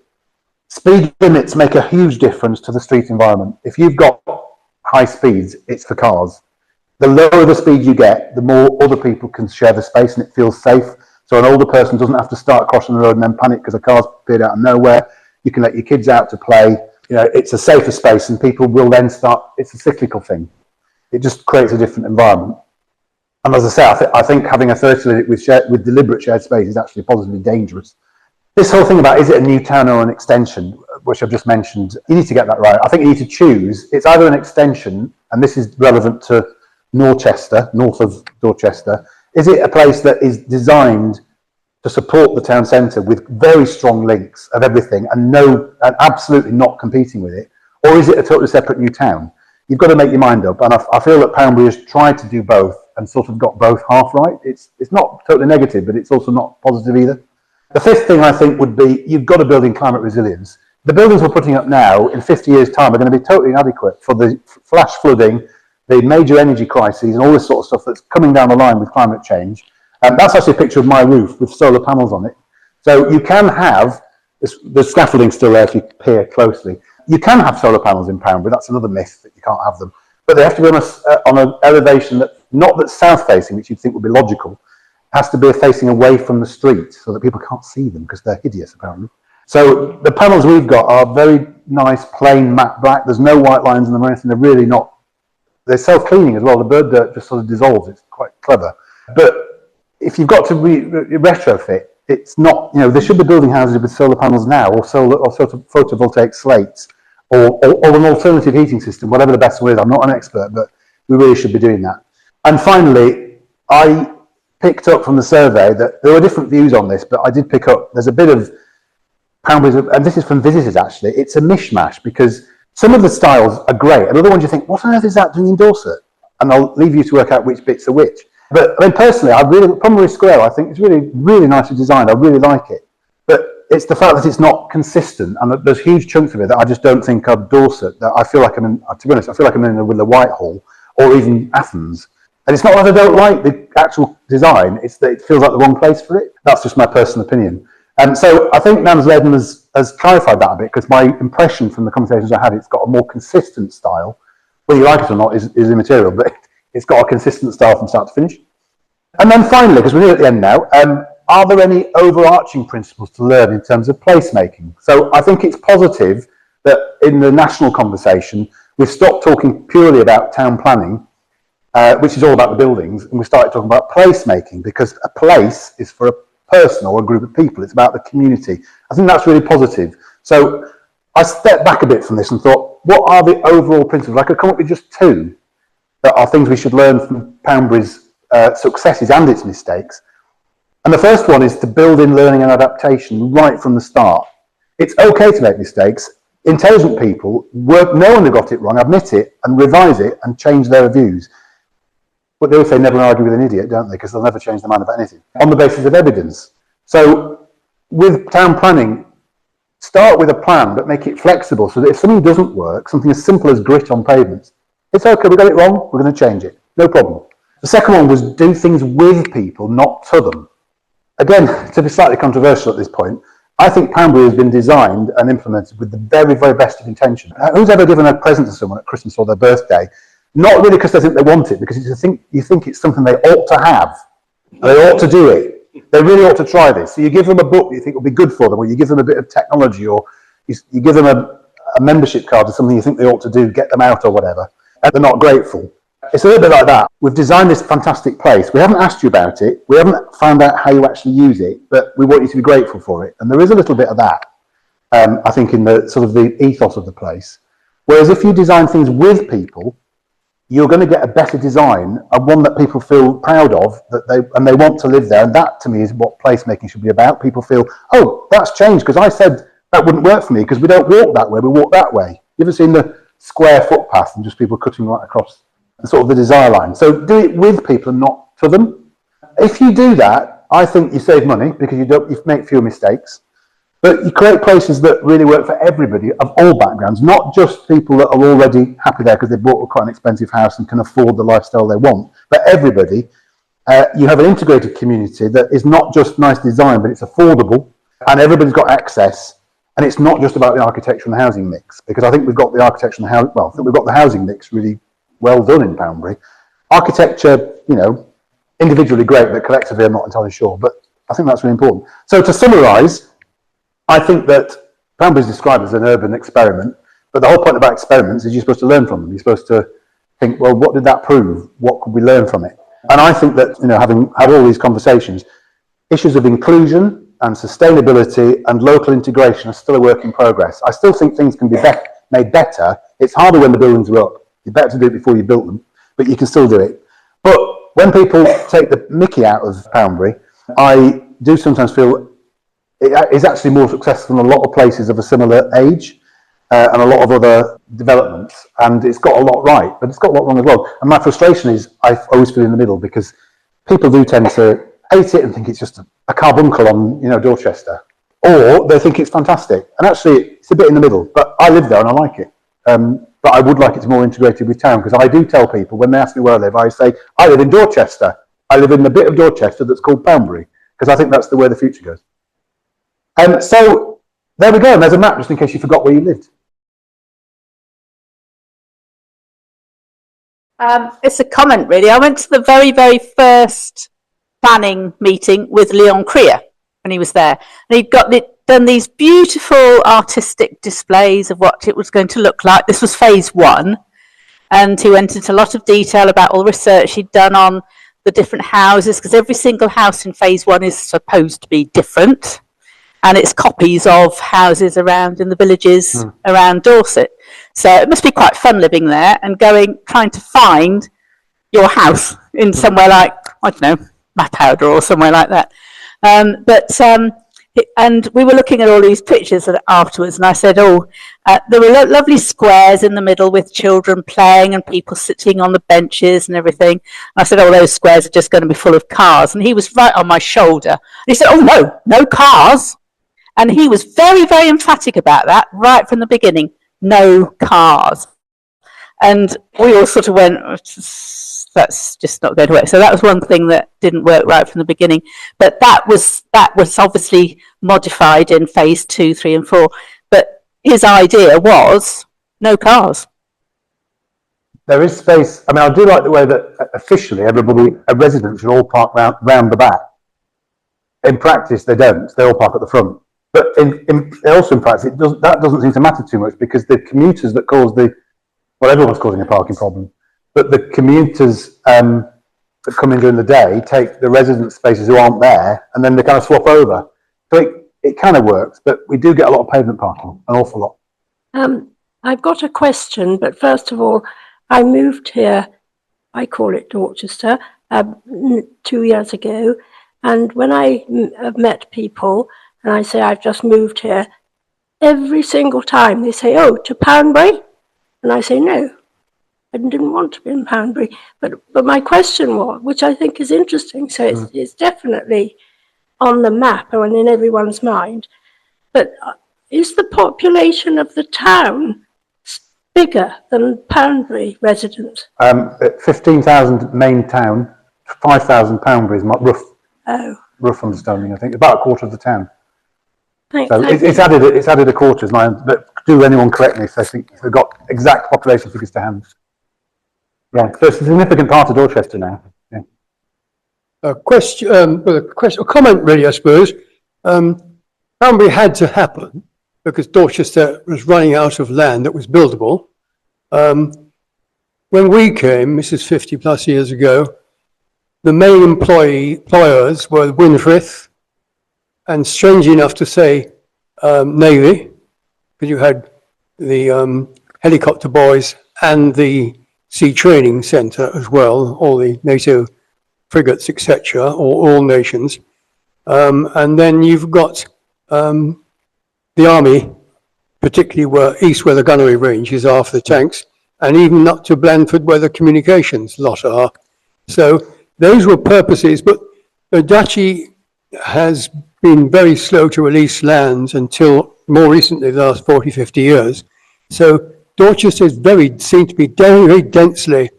Speed limits make a huge difference to the street environment. If you've got high speeds, it's for cars. The lower the speed you get, the more other people can share the space and it feels safe. So an older person doesn't have to start crossing the road and then panic because a car's appeared out of nowhere. You can let your kids out to play. You know, it's a safer space and people will then start, it's a cyclical thing. It just creates a different environment. And as I say, I think having a 30 limit with deliberate shared space is actually positively dangerous. This whole thing about is it a new town or an extension, which I've just mentioned, you need to get that right. I think you need to choose. It's either an extension, and this is relevant to Norchester, north of Dorchester. Is it a place that is designed to support the town centre with very strong links of everything and absolutely not competing with it? Or is it a totally separate new town? You've got to make your mind up. And I feel that Poundbury has tried to do both and sort of got both half right. It's not totally negative, but it's also not positive either. The fifth thing I think would be you've got to build in climate resilience. The buildings we're putting up now in 50 years' time are going to be totally inadequate for the flash flooding, the major energy crises and all this sort of stuff that's coming down the line with climate change. That's actually a picture of my roof with solar panels on it. So you can have, the scaffolding still there if you peer closely. You can have solar panels in Poundbury, that's another myth that you can't have them. But they have to be on an elevation not that's south facing, which you'd think would be logical, has to be facing away from the street so that people can't see them because they're hideous apparently. So the panels we've got are very nice, plain matte black. There's no white lines in them or anything. They're really not. They're self-cleaning as well. The bird dirt just sort of dissolves. It's quite clever. But if you've got to retrofit, it's not, they should be building houses with solar panels now or sort of photovoltaic slates or an alternative heating system, whatever the best way is. I'm not an expert, but we really should be doing that. And finally, I picked up from the survey that there were different views on this, but I did pick up, there's a bit of Poundbury, and this is from visitors actually, it's a mishmash because some of the styles are great, and other ones you think, what on earth is that doing in Dorset? And I'll leave you to work out which bits are which. But I mean, personally, Poundbury Square, I think it's really, really nicely designed. I really like it. But it's the fact that it's not consistent, and there's huge chunks of it that I just don't think are Dorset, that I feel like I'm in, to be honest, I feel like I'm in with the Whitehall or even Athens. And it's not that I don't like the actual design, it's that it feels like the wrong place for it. That's just my personal opinion. And so I think Nans Leden has clarified that a bit, because my impression from the conversations I had, it's got a more consistent style. Whether you like it or not is immaterial, but it's got a consistent style from start to finish. And then finally, because we're near at the end now, are there any overarching principles to learn in terms of placemaking? So I think it's positive that in the national conversation, we've stopped talking purely about town planning, which is all about the buildings, and we started talking about placemaking, because a place is for a person or a group of people. It's about the community. I think that's really positive. So I stepped back a bit from this and thought, what are the overall principles? I could come up with just two that are things we should learn from Poundbury's successes and its mistakes. And the first one is to build in learning and adaptation right from the start. It's okay to make mistakes. Intelligent people know when they got it wrong, admit it, and revise it and change their views. But they always say never argue with an idiot, don't they? Because they'll never change their mind about anything. On the basis of evidence. So with town planning, start with a plan, but make it flexible so that if something doesn't work, something as simple as grit on pavements, it's okay, we got it wrong, we're going to change it. No problem. The second one was do things with people, not to them. Again, to be slightly controversial at this point, I think Poundbury has been designed and implemented with the very, very best of intention. Who's ever given a present to someone at Christmas or their birthday? Not really because they think they want it, because you think it's something they ought to have. They ought to do it. They really ought to try this. So you give them a book that you think will be good for them, or you give them a bit of technology, or you give them a membership card to something you think they ought to do, get them out or whatever, and they're not grateful. It's a little bit like that. We've designed this fantastic place. We haven't asked you about it. We haven't found out how you actually use it, but we want you to be grateful for it. And there is a little bit of that, I think, in the sort of the ethos of the place. Whereas if you design things with people, you're going to get a better design and one that people feel proud of, and they want to live there. And that, to me, is what placemaking should be about. People feel, oh, that's changed because I said that wouldn't work for me because we don't walk that way, we walk that way. You ever seen the square footpath and just people cutting right across sort of the desire line? So do it with people and not to them. if you do that, I think you save money because you make fewer mistakes. But you create places that really work for everybody of all backgrounds, not just people that are already happy there because they bought quite an expensive house and can afford the lifestyle they want, but everybody. You have an integrated community that is not just nice design, but it's affordable and everybody's got access. And it's not just about the architecture and the housing mix, because I think we've got the architecture and I think we've got the housing mix really well done in Poundbury. Architecture, individually great, but collectively I'm not entirely sure. But I think that's really important. So to summarise, I think that Poundbury is described as an urban experiment, but the whole point about experiments is you're supposed to learn from them. You're supposed to think, well, what did that prove? What could we learn from it? And I think that, having had all these conversations, issues of inclusion and sustainability and local integration are still a work in progress. I still think things can be made better. It's harder when the buildings are up. You're better to do it before you build them, but you can still do it. But when people take the mickey out of Poundbury, I do sometimes feel it is actually more successful in a lot of places of a similar age and a lot of other developments. And it's got a lot right, but it's got a lot wrong as well. And my frustration is I always feel in the middle because people do tend to hate it and think it's just a carbuncle on, Dorchester, or they think it's fantastic. And actually, it's a bit in the middle. But I live there and I like it. But I would like it to be more integrated with town because I do tell people when they ask me where I live, I say I live in Dorchester. I live in the bit of Dorchester that's called Poundbury because I think that's the way the future goes. So there we go. And there's a map just in case you forgot where you lived. It's a comment, really. I went to the very, very first planning meeting with Leon Creer when he was there. And he'd done these beautiful artistic displays of what it was going to look like. This was phase 1. And he went into a lot of detail about all the research he'd done on the different houses, because every single house in phase 1 is supposed to be different. And it's copies of houses around in the villages around Dorset. So it must be quite fun living there and trying to find your house in somewhere like, I don't know, Mapowder or somewhere like that. And we were looking at all these pictures afterwards, and I said, there were lovely squares in the middle with children playing and people sitting on the benches and everything. And I said, those squares are just going to be full of cars. And he was right on my shoulder. And he said, no cars. And he was very, very emphatic about that right from the beginning. No cars. And we all sort of went, that's just not going to work. So that was one thing that didn't work right from the beginning. But that was obviously modified in phase 2, 3 and 4. But his idea was no cars. There is space. I mean, I do like the way that officially residents should all park round the back. In practice, they don't. They all park at the front. But also in practice, that doesn't seem to matter too much because the commuters that cause everyone's causing a parking problem, but the commuters that come in during the day take the resident spaces who aren't there and then they kind of swap over. So it kind of works, but we do get a lot of pavement parking, an awful lot. I've got a question, but first of all, I moved here, I call it Dorchester, 2 years ago, and when I have met people, and I say, I've just moved here, every single time they say, to Poundbury? And I say, no, I didn't want to be in Poundbury. But my question was, which I think is interesting, so it's definitely on the map and in everyone's mind, but is the population of the town bigger than Poundbury residents? 15,000 main town, 5,000 Poundbury is my rough understanding, I think. About a quarter of the town. It's added a quarter, but do anyone correct me if they think they've got exact population figures to hand? Yeah, so it's a significant part of Dorchester now. Yeah. A comment really, I suppose. Poundbury had to happen because Dorchester was running out of land that was buildable. When we came, this is 50 plus years ago, the main employers were Winfrith, and strange enough to say, Navy, because you had the helicopter boys and the Sea Training Centre as well, all the NATO frigates, etc., or all nations. And then you've got the Army, particularly where the gunnery ranges are for the tanks, and even up to Blandford where the communications lot are. So those were purposes, but the duchy has been very slow to release lands until more recently, the last 40, 50 years. So Dorchester is seems to be very densely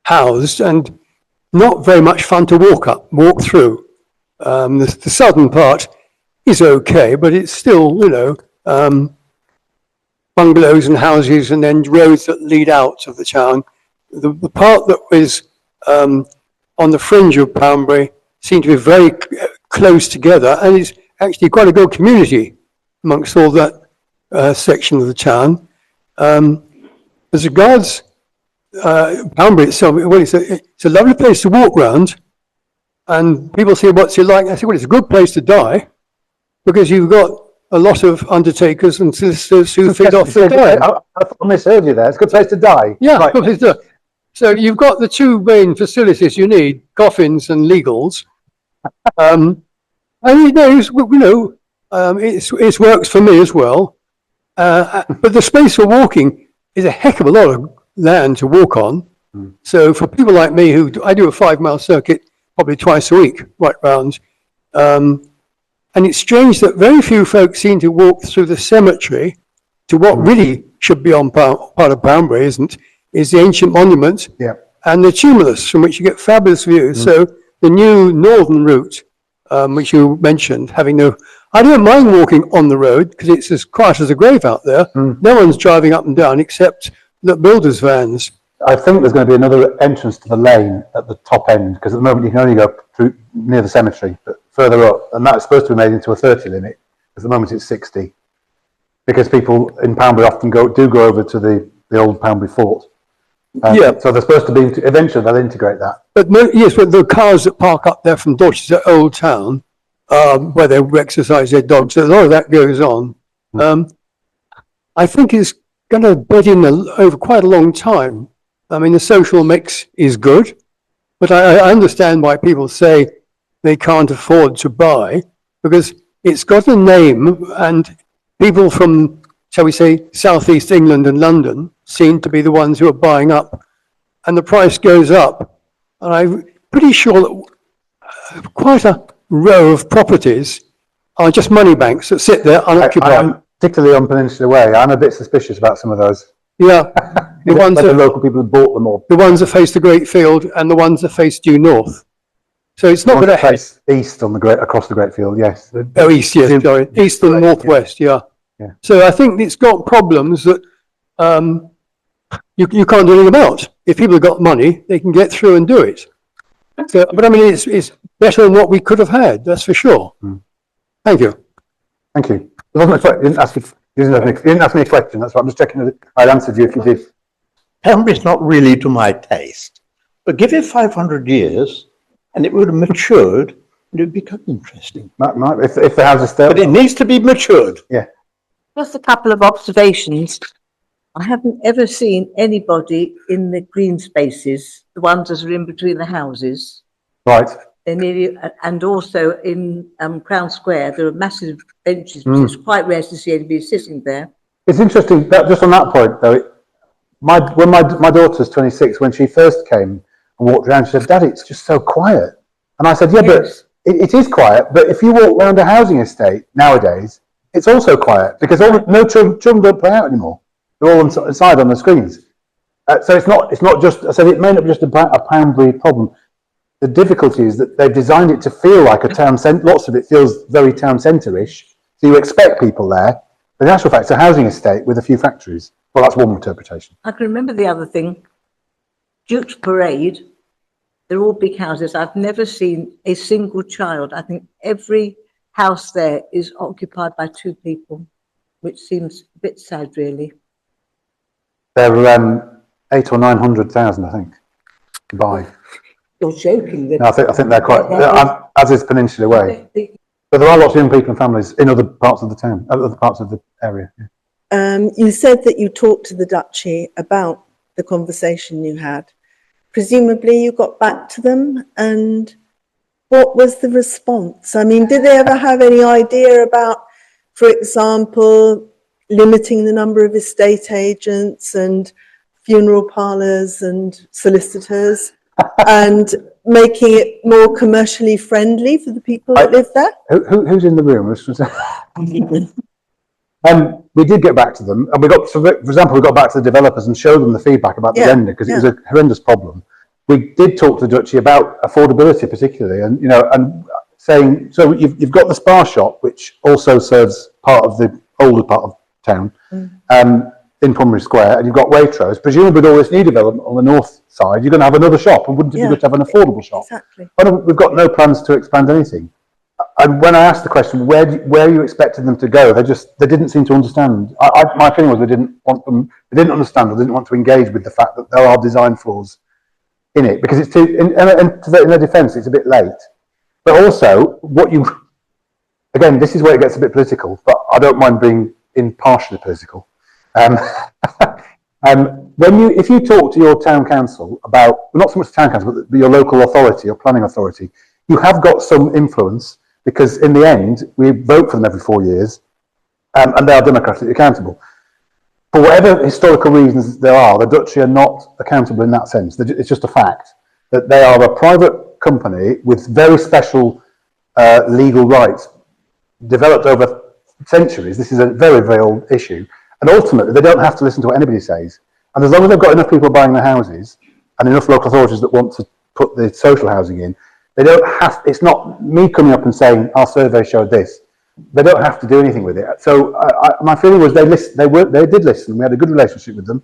housed and not very much fun to walk through. The southern part is okay, but it's still, bungalows and houses and then roads that lead out of the town. The part that is on the fringe of Poundbury seem to be very close together, and it's actually quite a good community amongst all that section of the town. As regards Poundbury itself, well, it's a lovely place to walk around, and people say, what's it like? I say, well, it's a good place to die, because you've got a lot of undertakers and solicitors who feed off the dying. I misheard you there. It's a good place to die. Yeah, right. Good place to die. So you've got the two main facilities you need, coffins and legals. And it works for me as well. But the space for walking is a heck of a lot of land to walk on. So for people like me, I do a 5-mile circuit probably twice a week, right round. And it's strange that very few folks seem to walk through the cemetery to what really should be on part of Poundbury, is the ancient monument and the tumulus, from which you get fabulous views. So the new northern route, which you mentioned, I don't mind walking on the road because it's as quiet as a grave out there. No one's driving up and down except the builders' vans. I think there's going to be another entrance to the lane at the top end, because at the moment you can only go through near the cemetery, but further up, and that's supposed to be made into a 30 limit. At the moment it's 60, because people in Poundbury often do go over to the old Poundbury fort. So they're supposed to be, eventually they'll integrate that. But but the cars that park up there from Dorchester Old Town, where they exercise their dogs, a lot of that goes on. I think it's going to bed in over quite a long time. I mean, the social mix is good, but I understand why people say they can't afford to buy, because it's got a name, and people from, shall we say, southeast England and London seem to be the ones who are buying up, and the price goes up. And I'm pretty sure that quite a row of properties are just money banks that sit there unoccupied. Particularly on Peninsula Way, I'm a bit suspicious about some of those. Yeah, the ones the local people have bought them all. The ones that face the Great Field and the ones that face due north. So it's not going to face east on across the Great Field. Yes. East, yes, sorry, east and northwest. Yeah. So I think it's got problems that you can't do anything about. If people have got money, they can get through and do it. So, but I mean, it's better than what we could have had. That's for sure. Thank you. Thank you. You didn't ask me a question. That's why I'm just checking that I'd answered you if you did. Poundbury's not really to my taste, but give it 500 years and it would have matured and it would become interesting. If the house is still. But it needs to be matured. Yeah. Just a couple of observations. I haven't ever seen anybody in the green spaces, the ones that are in between the houses. Right. And also in Crown Square, there are massive benches, which is quite rare to see anybody sitting there. It's interesting that just on that point, though. When my daughter's 26, when she first came and walked around, she said, "Daddy, it's just so quiet." And I said, "Yeah, yes. But it is quiet. But if you walk around a housing estate nowadays, it's also quiet because no children don't play out anymore. They're all inside on the screens. So it's not just. I said it may not be just a Poundbury problem. The difficulty is that they've designed it to feel like a town centre. Lots of it feels very town centre-ish. So you expect people there. But in actual fact, it's a housing estate with a few factories. Well, that's one interpretation. I can remember the other thing. Duke's Parade, they're all big houses. I've never seen a single child. I think every house there is occupied by 2 people, which seems a bit sad, really. They're 800,000 or 900,000, I think, to buy. You're joking. No, I think they're quite, as is Peninsula Way. But there are lots of young people and families in other parts of the town, other parts of the area. Yeah. You said that you talked to the Duchy about the conversation you had. Presumably you got back to them, and what was the response? I mean, did they ever have any idea about, for example, limiting the number of estate agents and funeral parlours and solicitors? And making it more commercially friendly for the people that live there? Who's in the room? We did get back to them, and we got, for example, we got back to the developers and showed them the feedback about the render, because it was a horrendous problem. We did talk to the Duchy about affordability, particularly, and and saying, so you've got the Spa shop, which also serves part of the older part of town, in Poundbury Square, and you've got Waitrose. Presumably, with all this new development on the north side, you're going to have another shop, and wouldn't it be good to have an affordable shop? Exactly. But we've got no plans to expand anything. And when I asked the question, where you expected them to go, they didn't seem to understand. My feeling was they didn't understand, or didn't want to engage with the fact that there are design flaws in it, because it's in their defence, it's a bit late. But also, again, this is where it gets a bit political, but I don't mind being impartially political. If you talk to your town council about, well, not so much town council, but your local authority or planning authority, you have got some influence, because in the end, we vote for them every 4 years, and they are democratically accountable. For whatever historical reasons there are, the Duchy are not accountable in that sense. It's just a fact that they are a private company with very special legal rights developed over centuries. This is a very, very old issue. And ultimately, they don't have to listen to what anybody says. And as long as they've got enough people buying their houses and enough local authorities that want to put the social housing in, they don't have, it's not me coming up and saying, our survey showed this. They don't have to do anything with it. So my feeling was they did listen. We had a good relationship with them.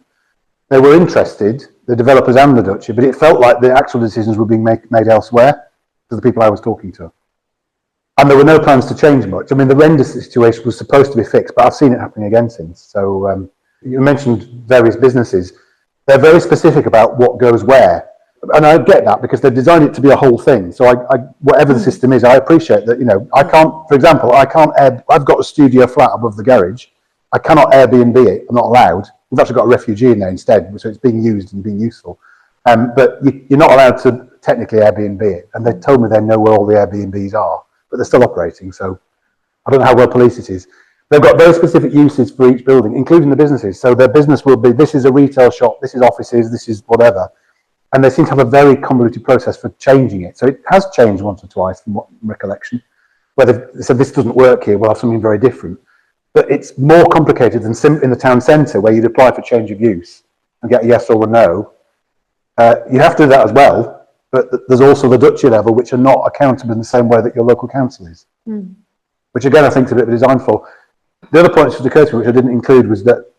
They were interested, the developers and the Duchy, but it felt like the actual decisions were being made elsewhere to the people I was talking to. And there were no plans to change much. I mean, the render situation was supposed to be fixed, but I've seen it happening again since. So you mentioned various businesses. They're very specific about what goes where. And I get that, because they've designed it to be a whole thing. So whatever the system is, I appreciate that, I can't, for example, I've got a studio flat above the garage. I cannot Airbnb it. I'm not allowed. We've actually got a refugee in there instead, so it's being used and being useful. But you're not allowed to technically Airbnb it. And they told me they know where all the Airbnbs are, but they're still operating. So I don't know how well policed it is. They've got very specific uses for each building, including the businesses. So their business will be, this is a retail shop, this is offices, this is whatever. And they seem to have a very convoluted process for changing it. So it has changed once or twice from what recollection. Where they said, this doesn't work here, we'll have something very different. But it's more complicated than in the town centre, where you'd apply for change of use and get a yes or a no. You have to do that as well, but there's also the Duchy level, which are not accountable in the same way that your local council is. Which again, I think is a bit of a design flaw. The other point that should occur to me, which I didn't include, was that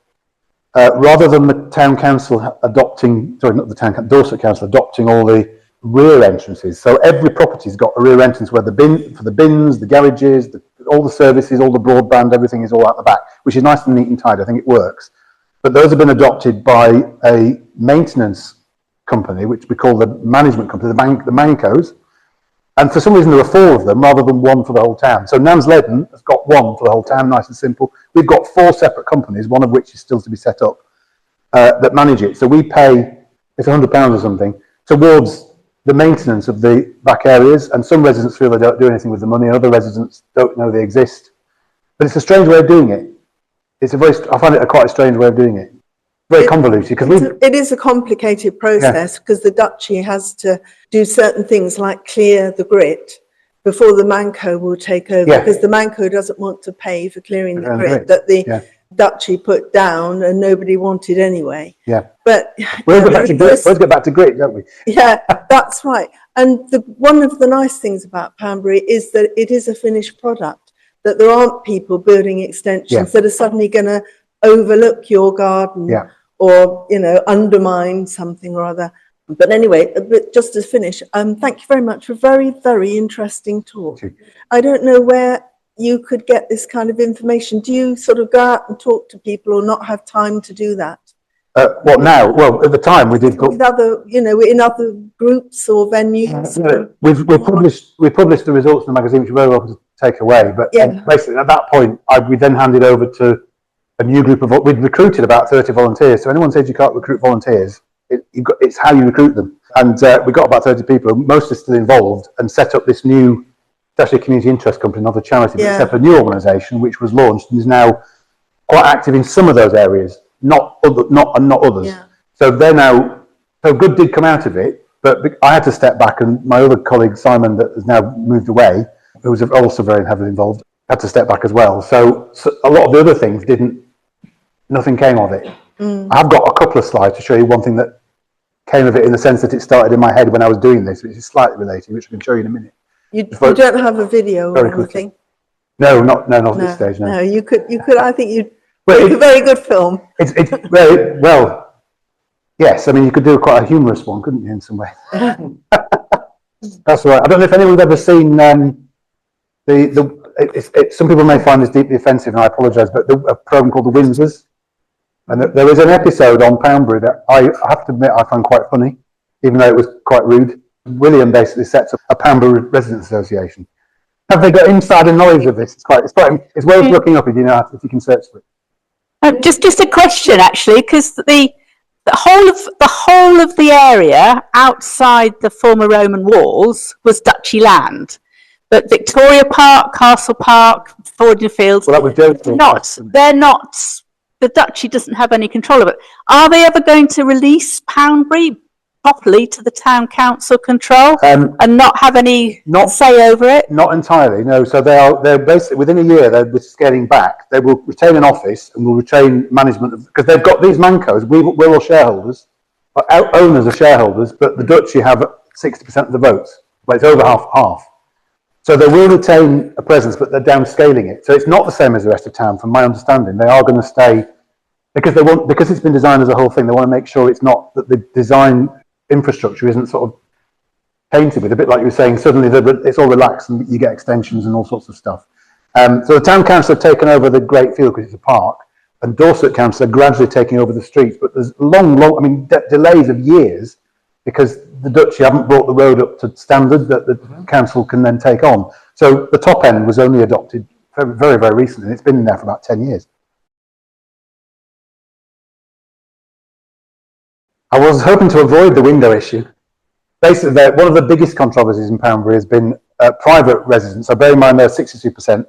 rather than the town council adopting, sorry, not the town council, Dorset Council adopting all the rear entrances. So every property's got a rear entrance where for the bins, the garages, all the services, all the broadband, everything is all out the back, which is nice and neat and tidy. I think it works. But those have been adopted by a maintenance company, which we call the management company, the Mancos. And for some reason, there are 4 of them rather than 1 for the whole town. So Nans Leaden has got 1 for the whole town, nice and simple. We've got 4 separate companies, one of which is still to be set up, that manage it. So we pay, it's £100 or something, towards the maintenance of the back areas. And some residents feel they don't do anything with the money, and other residents don't know they exist. But it's a strange way of doing it. I find it quite a strange way of doing it. Very convoluted, because it is a complicated process, because the Duchy has to do certain things like clear the grit before the Manco will take over, because the Manco doesn't want to pay for clearing the grit that the Duchy put down and nobody wanted anyway. But we'll get back to grit, don't we? Yeah, that's right. And one of the nice things about Poundbury is that it is a finished product, that there aren't people building extensions that are suddenly going to overlook your garden or undermine something or other. But anyway, but just to finish, thank you very much for a very, very interesting talk. I don't know where you could get this kind of information. Do you sort of go out and talk to people, or not have time to do that? What now? Well, at the time we did. With other, in other groups or venues. We published the results in the magazine, which you're very welcome to take away. But basically, at that point, we then handed over to a new group of. We'd recruited about 30 volunteers. So anyone says you can't recruit volunteers, it's how you recruit them. And we got about 30 people, most are still involved, and set up this new, especially community interest company, not a charity, but set up a new organisation which was launched and is now quite active in some of those areas, not others. So they're now, so good did come out of it, But I had to step back, and my other colleague, Simon, that has now moved away, who was also very heavily involved, had to step back as well. So a lot of the other things nothing came of it. I've got a couple of slides to show you one thing that came of it, in the sense that it started in my head when I was doing this, which is slightly related, which I can show you in a minute. You don't have a video or anything? No, not at this stage, no. No, you could, I think you'd make a very good film. It's very, well, yes, I mean, you could do quite a humorous one, couldn't you, in some way? That's right. I don't know if anyone's ever seen some people may find this deeply offensive, and I apologise, but a programme called The Windsors. And there is an episode on Poundbury that I have to admit I found quite funny, even though it was quite rude. William basically sets up a Poundbury Residents Association. Have they got insider knowledge of this? It's worth looking up if you can search for it. Just a question, actually, because the whole of the area outside the former Roman walls was duchy land, but Victoria Park, Castle Park, Fording Fields, Well, that was joking. they're not. The duchy doesn't have any control of it. Are they ever going to release Poundbury properly to the town council control and not have any say over it? Not entirely, no. So they're basically, within a year, they're scaling back. They will retain an office and will retain management, because they've got these mancos. We're all shareholders, owners of shareholders, but the duchy have 60% of the votes. Well, it's over half. So they will retain a presence, but they're downscaling it. So it's not the same as the rest of town, from my understanding. They are going to stay, because it's been designed as a whole thing. They want to make sure it's not, that the design infrastructure isn't sort of tainted with, a bit like you were saying, suddenly it's all relaxed and you get extensions and all sorts of stuff. So the town council have taken over the Great Field because it's a park, and Dorset Council are gradually taking over the streets, but there's delays of years, because the duchy haven't brought the road up to standard that the council can then take on. So the top end was only adopted very, very recently, and it's been in there for about 10 years. I was hoping to avoid the window issue. Basically, one of the biggest controversies in Poundbury has been private residents. So bear in mind they're 62%,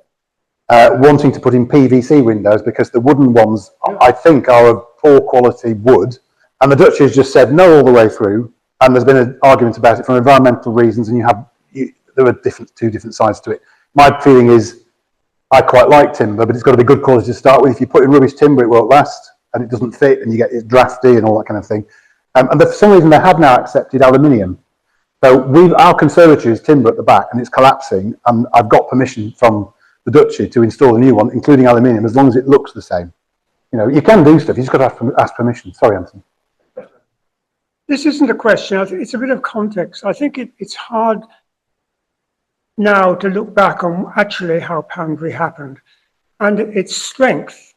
wanting to put in PVC windows, because the wooden ones, I think, are of poor quality wood. And the duchy has just said no all the way through. And there's been an argument about it from environmental reasons, and there are two different sides to it. My feeling is, I quite like timber, but it's got to be good quality to start with. If you put in rubbish timber, it won't last, and it doesn't fit, and it's drafty and all that kind of thing. And for some reason, they have now accepted aluminium. So our conservatory is timber at the back, and it's collapsing, and I've got permission from the duchy to install a new one, including aluminium, as long as it looks the same. You can do stuff, you just got to ask permission. Sorry, Anthony. This isn't a question. I think it's a bit of context. I think it's hard now to look back on actually how Poundbury happened. And its strength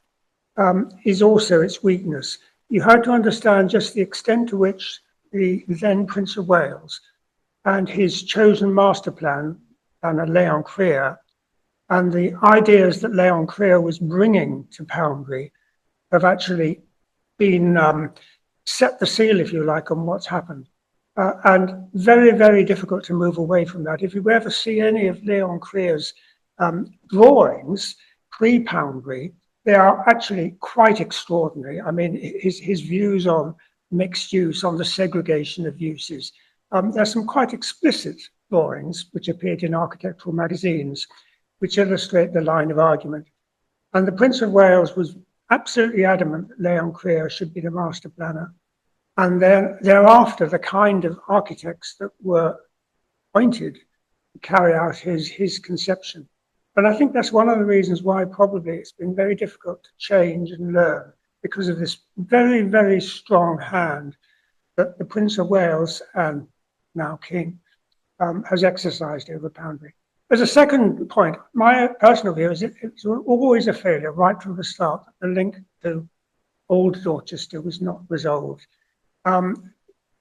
is also its weakness. You had to understand just the extent to which the then Prince of Wales and his chosen master plan, Leon Creer, and the ideas that Leon Creer was bringing to Poundbury have actually been set the seal, if you like, on what's happened. And very, very difficult to move away from that. If you ever see any of Leon Creer's drawings pre-Poundbury, they are actually quite extraordinary. I mean, his views on mixed use, on the segregation of uses. There's some quite explicit drawings which appeared in architectural magazines, which illustrate the line of argument. And the Prince of Wales was absolutely adamant that Leon Creer should be the master planner. And then thereafter, the kind of architects that were appointed to carry out his conception. And I think that's one of the reasons why probably it's been very difficult to change and learn, because of this very, very strong hand that the Prince of Wales, and now King, has exercised over Poundbury. As a second point, my personal view is it's always a failure right from the start. The link to Old Dorchester was not resolved.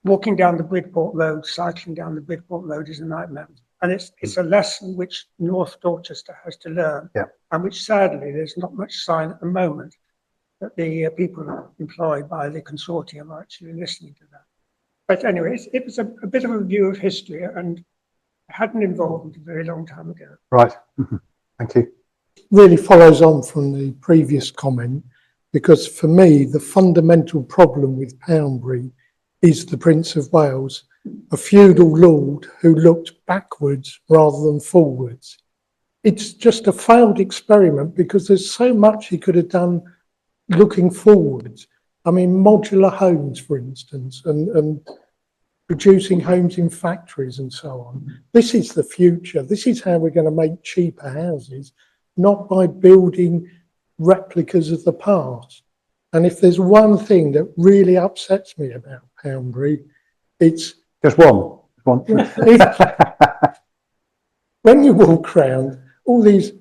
Walking down the Bridport Road, cycling down the Bridport Road is a nightmare. And it's a lesson which North Dorchester has to learn, and which sadly there's not much sign at the moment that the people employed by the consortium are actually listening to that. But anyway, it was a bit of a view of history, and hadn't involved a very long time ago. Right. Thank you. Really follows on from the previous comment, because for me, the fundamental problem with Poundbury is the Prince of Wales. a feudal lord who looked backwards rather than forwards. It's just a failed experiment because there's so much he could have done looking forwards. I mean, modular homes, for instance, and producing homes in factories and so on. This is the future. This is how we're going to make cheaper houses, not by building replicas of the past. And if there's one thing that really upsets me about Poundbury, it's Just one. when you walk around, all these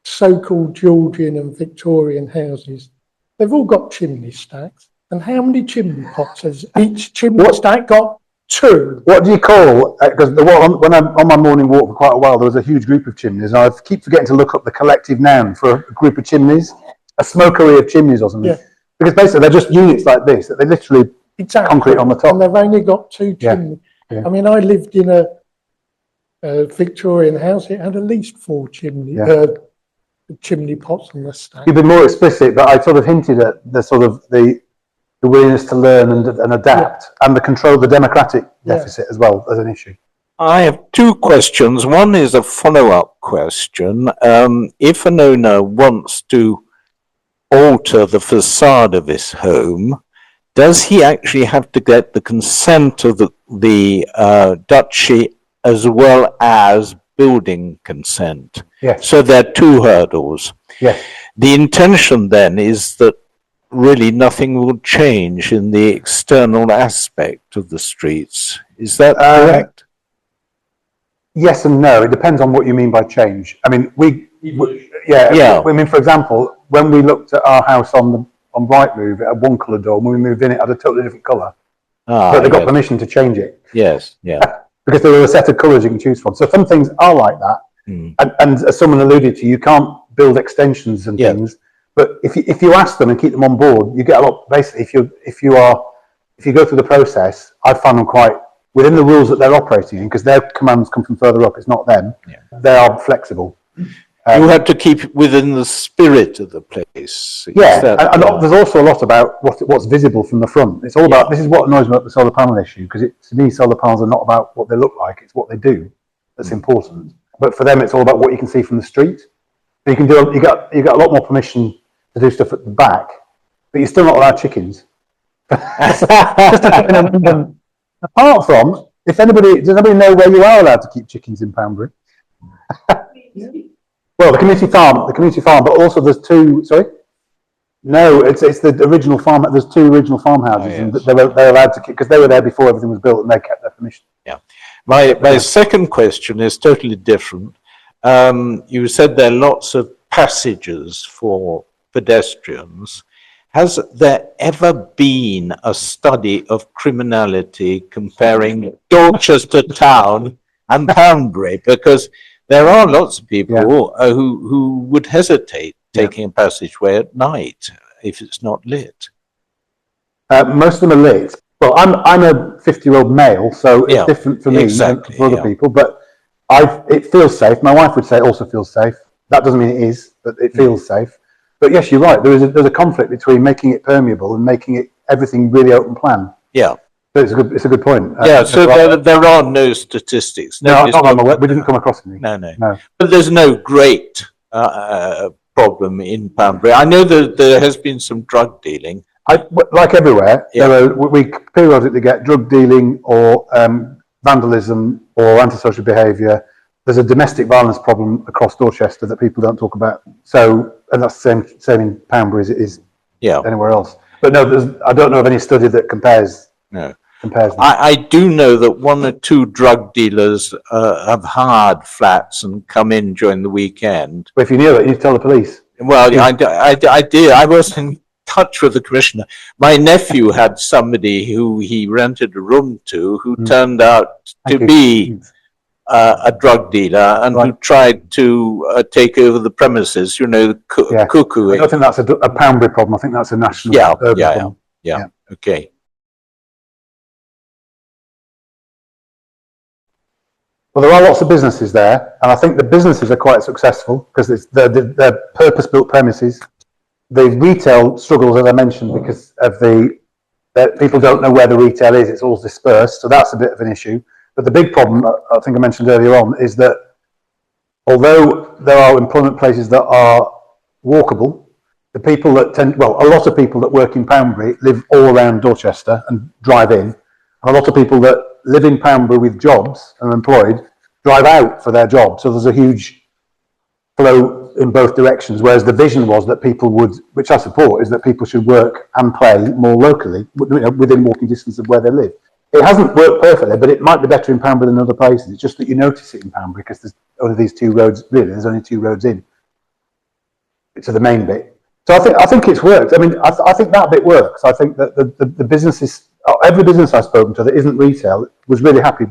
so-called Georgian and Victorian houses, they've all got chimney stacks. And how many chimney pots has each chimney stack got? 2. What do you call, because when I'm on my morning walk for quite a while, there was a huge group of chimneys, and I keep forgetting to look up the collective noun for a group of chimneys, a smokery of chimneys or something. Yeah. Because basically they're just units like this, that they literally concrete on the top. And they've only got 2 chimneys. Yeah. I mean, I lived in a Victorian house, it had at least 4 chimney pots on the stack. You've been more explicit, but I sort of hinted at the willingness to learn and adapt, and the democratic deficit as well as an issue. I have 2 questions. One is a follow-up question. If an owner wants to alter the facade of his home, does he actually have to get the consent of the duchy as well as building consent? Yes. So there are 2 hurdles. Yes. The intention then is that really nothing will change in the external aspect of the streets. Is that correct? Yes and no. It depends on what you mean by change. I mean, I mean, for example, when we looked at our house on Rightmove, it had one colour door. When we moved in, it had a totally different colour. But they got permission to change it. Yes, yeah. Because there were a set of colours you can choose from. So some things are like that. And as someone alluded to, you can't build extensions and things. But if you ask them and keep them on board, you get a lot. Basically, if you go through the process, I found them quite within the rules that they're operating in, because their commands come from further up. It's not them. Yeah. They are flexible. You have to keep it within the spirit of the place. And there's also a lot about what's visible from the front. It's all about, this is what annoys me about the solar panel issue, because to me, solar panels are not about what they look like, it's what they do that's important. But for them, it's all about what you can see from the street. So you got a lot more permission to do stuff at the back, but you're still not allowed chickens. Apart from, does anybody know where you are allowed to keep chickens in Poundbury? Well, the community farm, but also there's 2, sorry? No, it's the original farm, there's 2 original farmhouses, and they're allowed to keep, because they were there before everything was built, and they kept their permission. Yeah. My second question is totally different. You said there are lots of passages for pedestrians. Has there ever been a study of criminality comparing Dorchester town and Poundbury? Because there are lots of people who would hesitate taking a passageway at night if it's not lit. Most of them are lit. Well, I'm a 50-year-old male, so it's different for me than for other people. But it feels safe. My wife would say it also feels safe. That doesn't mean it is, but it feels safe. But yes, you're right. There's a conflict between making it permeable and making it everything really open plan. Yeah. But it's a good point. So there are no statistics. No, we didn't come across any. No. But there's no great problem in Poundbury. I know that there has been some drug dealing. Like everywhere, we periodically get drug dealing or vandalism or antisocial behaviour. There's a domestic violence problem across Dorchester that people don't talk about. So, and that's the same in Poundbury as it is anywhere else. But no, I don't know of any study that compares. No. I do know that 1 or 2 drug dealers have hired flats and come in during the weekend. But if you knew it, you'd tell the police. Well, I did. I was in touch with the commissioner. My nephew had somebody who he rented a room to who turned out to be a drug dealer and who tried to take over the premises, the cuckoo. I don't think that's a Poundbury problem. I think that's a national problem. Yeah. Okay. Well, there are lots of businesses there, and I think the businesses are quite successful because they're purpose-built premises. The retail struggles, as I mentioned, because of the that people don't know where the retail is, it's all dispersed, so that's a bit of an issue. But the big problem, I think I mentioned earlier on, is that although there are employment places that are walkable, the people that a lot of people that work in Poundbury live all around Dorchester and drive in, and a lot of people that live in Poundbury with jobs and are employed drive out for their job, so there's a huge flow in both directions, whereas the vision was that people would, which I support, is that people should work and play more locally, within walking distance of where they live. It hasn't worked perfectly, but it might be better in Poundbury than other places. It's just that you notice it in Poundbury because there's only these two roads, really, there's only two roads in to the main bit. So I think it's worked. I mean, I think that bit works. I think that the businesses, every business I've spoken to that isn't retail was really happy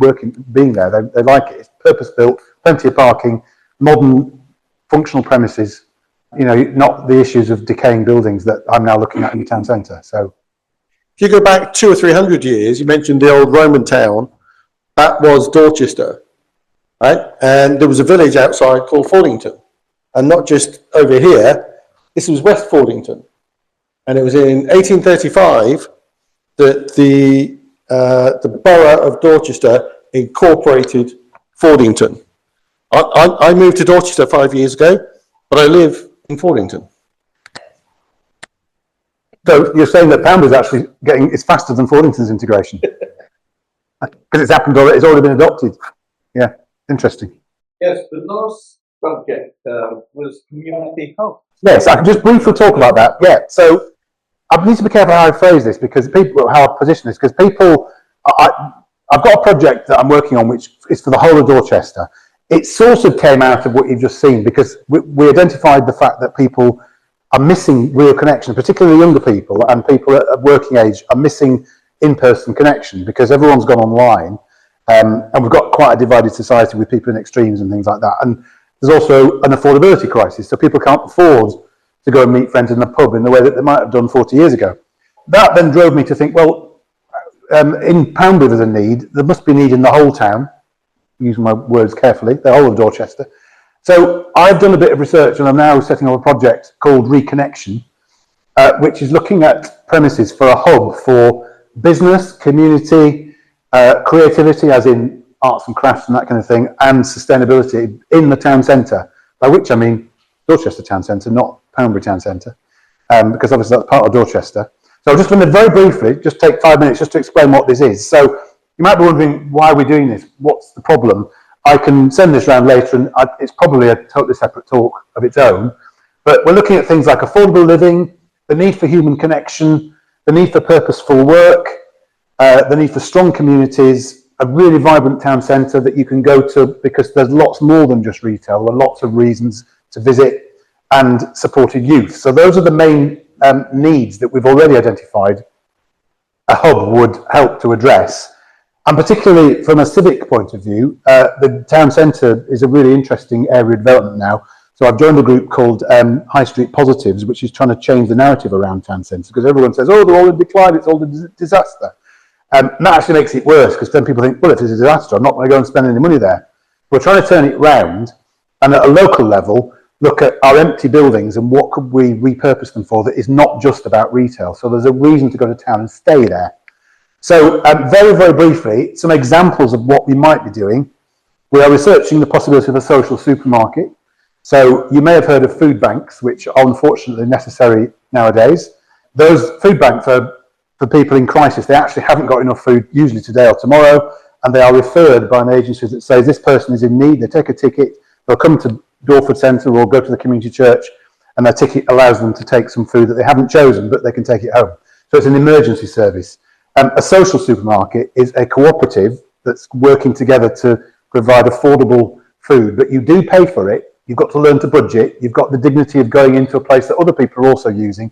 being there. They like it. It's purpose-built, plenty of parking, modern, functional premises, not the issues of decaying buildings that I'm now looking at in the town centre. So, if you go back 200 or 300 years, you mentioned the old Roman town, that was Dorchester, right? And there was a village outside called Fordington, and not just over here. This was West Fordington, and it was in 1835 that the borough of Dorchester incorporated Fordington. I moved to Dorchester 5 years ago, but I live in Fordington. So you're saying that Poundbury is actually it's faster than Fordington's integration because it's happened already. It's already been adopted. Yeah, interesting. Yes, the last subject was community health. Yes, I can just briefly talk about that. Yeah, so I need to be careful how I phrase this because how I position this, because I've got a project that I'm working on which is for the whole of Dorchester. It sort of came out of what you've just seen because we identified the fact that people are missing real connection, particularly younger people and people at working age are missing in-person connection because everyone's gone online, and we've got quite a divided society with people in extremes and things like that. And there's also an affordability crisis, so people can't afford to go and meet friends in a pub in the way that they might have done 40 years ago. That then drove me to think, well, in Poundbury there's a need, there must be a need in the whole town, using my words carefully, the whole of Dorchester. So I've done a bit of research and I'm now setting up a project called Reconnection, which is looking at premises for a hub for business, community, creativity, as in arts and crafts and that kind of thing, and sustainability in the town centre, by which I mean Dorchester town centre, not Poundbury town centre, because obviously that's part of Dorchester. So I'm just going to very briefly, just take 5 minutes just to explain what this is. So you might be wondering why we're doing this, what's the problem? I can send this around later and it's probably a totally separate talk of its own, but we're looking at things like affordable living, the need for human connection, the need for purposeful work, the need for strong communities, a really vibrant town centre that you can go to because there's lots more than just retail, there are lots of reasons to visit, and supported youth. So those are the main needs that we've already identified a hub would help to address. And particularly from a civic point of view, the town centre is a really interesting area of development now. So I've joined a group called High Street Positives, which is trying to change the narrative around town centres because everyone says, oh, they're all in decline, it's all a disaster. And that actually makes it worse because then people think, well, if it's a disaster, I'm not going to go and spend any money there. We're trying to turn it round and at a local level, look at our empty buildings and what could we repurpose them for that is not just about retail. So there's a reason to go to town and stay there. So very, very briefly, some examples of what we might be doing. We are researching the possibility of a social supermarket. So you may have heard of food banks, which are unfortunately necessary nowadays. Those food banks are for people in crisis. They actually haven't got enough food, usually today or tomorrow, and they are referred by an agency that says this person is in need. They take a ticket, they'll come to Dorford Centre or go to the community church, and their ticket allows them to take some food that they haven't chosen, but they can take it home. So it's an emergency service. A social supermarket is a cooperative that's working together to provide affordable food, but you do pay for it. You've got to learn to budget. You've got the dignity of going into a place that other people are also using,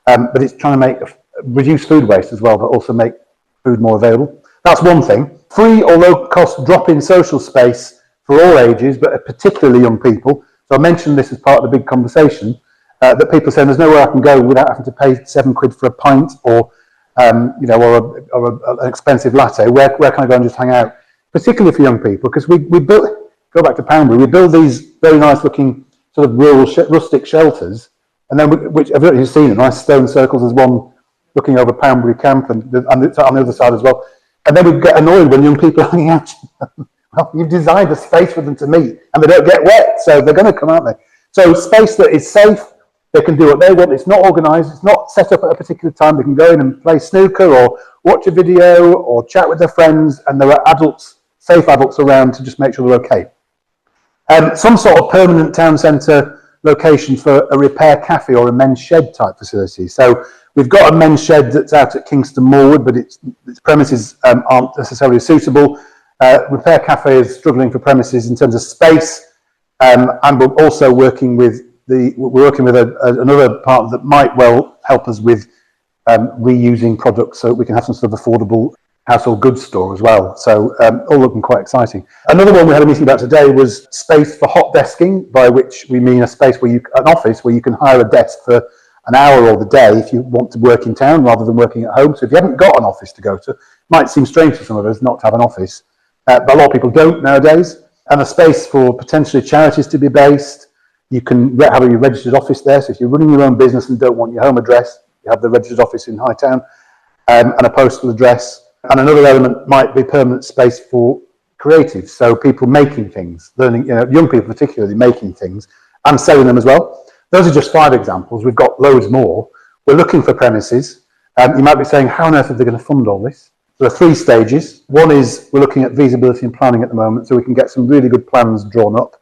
but it's trying to reduce food waste as well, but also make food more available. That's one thing. Free or low-cost drop-in social space for all ages, but particularly young people. So I mentioned this as part of the big conversation, that people are saying there's nowhere I can go without having to pay £7 for a pint or an expensive latte. Where can I go and just hang out? Particularly for young people, because we built, go back to Poundbury, we build these very nice looking sort of rural rustic shelters, and then which I've already seen them, nice stone circles. There's one looking over Poundbury Camp and it's on the other side as well. And then we get annoyed when young people are hanging out. Well, you've designed a space for them to meet and they don't get wet, so they're going to come, aren't they? So space that is safe, they can do what they want, it's not organised, it's not set up at a particular time, they can go in and play snooker or watch a video or chat with their friends, and there are adults, safe adults around to just make sure they're okay. Some sort of permanent town centre location for a repair cafe or a men's shed type facility. So we've got a men's shed that's out at Kingston Moorwood, but its premises aren't necessarily suitable. Repair cafe is struggling for premises in terms of space, and we're also working with another partner that might well help us with reusing products so that we can have some sort of affordable household goods store as well. So all looking quite exciting. Another one we had a meeting about today was space for hot desking, by which we mean a space where an office where you can hire a desk for an hour or the day if you want to work in town rather than working at home. So if you haven't got an office to go to, it might seem strange to some of us not to have an office, but a lot of people don't nowadays. And a space for potentially charities to be based. You can have a registered office there. So if you're running your own business and don't want your home address, you have the registered office in Hightown and a postal address. And another element might be permanent space for creatives. So people making things, learning, young people particularly making things and selling them as well. Those are just 5 examples. We've got loads more. We're looking for premises. You might be saying, how on earth are they going to fund all this? There are 3 stages. One is we're looking at feasibility and planning at the moment, so we can get some really good plans drawn up.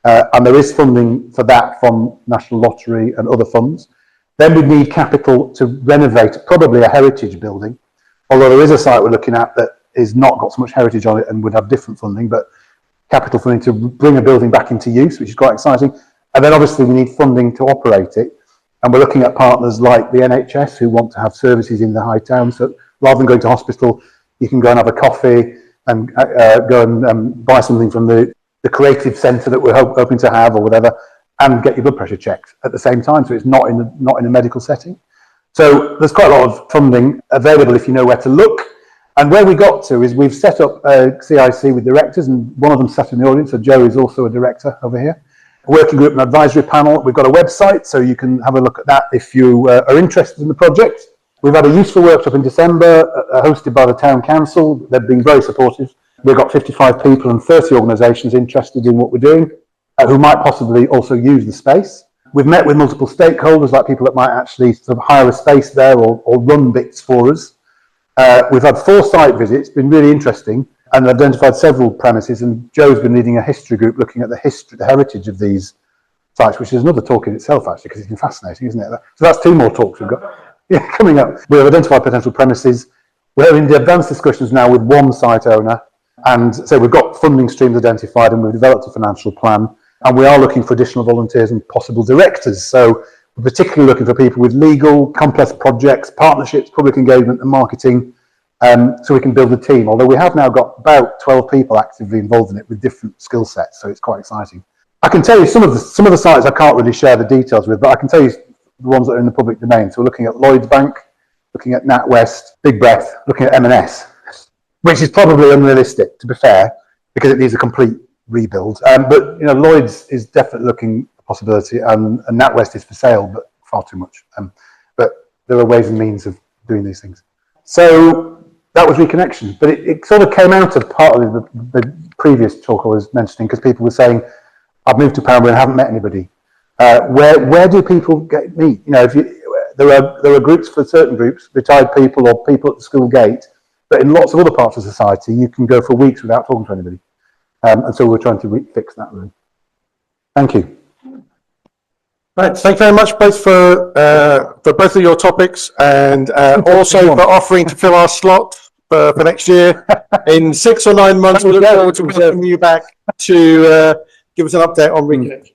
And there is funding for that from National Lottery and other funds. Then we need capital to renovate probably a heritage building, although there is a site we're looking at that is not got so much heritage on it and would have different funding, but capital funding to bring a building back into use, which is quite exciting. And then obviously we need funding to operate it. And we're looking at partners like the NHS who want to have services in the high town. So rather than going to hospital, you can go and have a coffee and go and buy something from the creative centre that we're hoping to have or whatever, and get your blood pressure checked at the same time. So it's not in a medical setting. So there's quite a lot of funding available if you know where to look. And where we got to is we've set up a CIC with directors, and one of them sat in the audience. So Joe is also a director over here. A working group and advisory panel. We've got a website, so you can have a look at that if you are interested in the project. We've had a useful workshop in December hosted by the Town Council. They've been very supportive. We've got 55 people and 30 organisations interested in what we're doing who might possibly also use the space. We've met with multiple stakeholders, like people that might actually sort of hire a space there or run bits for us. We've had 4 site visits, been really interesting, and identified several premises, and Joe's been leading a history group looking at the heritage of these sites, which is another talk in itself actually, because it's been fascinating, isn't it? So that's 2 more talks we've got coming up. We've identified potential premises. We're in the advanced discussions now with 1 site owner, and so we've got funding streams identified and we've developed a financial plan, and we are looking for additional volunteers and possible directors. So we're particularly looking for people with legal, complex projects, partnerships, public engagement and marketing, so we can build a team. Although we have now got about 12 people actively involved in it with different skill sets, so it's quite exciting. I can tell you some of the sites I can't really share the details with, but I can tell you the ones that are in the public domain. So we're looking at Lloyds Bank, looking at NatWest, Big Breath, looking at M&S, which is probably unrealistic, to be fair, because it needs a complete rebuild. But Lloyds is definitely looking a possibility, and NatWest is for sale, but far too much. But there are ways and means of doing these things. So that was Reconnection, but it sort of came out of part of the previous talk I was mentioning, because people were saying, I've moved to Poundbury and haven't met anybody. Where do people meet? There are groups for certain groups, retired people or people at the school gate, but in lots of other parts of society, you can go for weeks without talking to anybody. And so we're trying to fix that room. Thank you. Right, thank you very much both for both of your topics, and also for offering to fill our slot for next year. In 6 or 9 months, we'll look forward to welcoming you back to give us an update on Reconnection.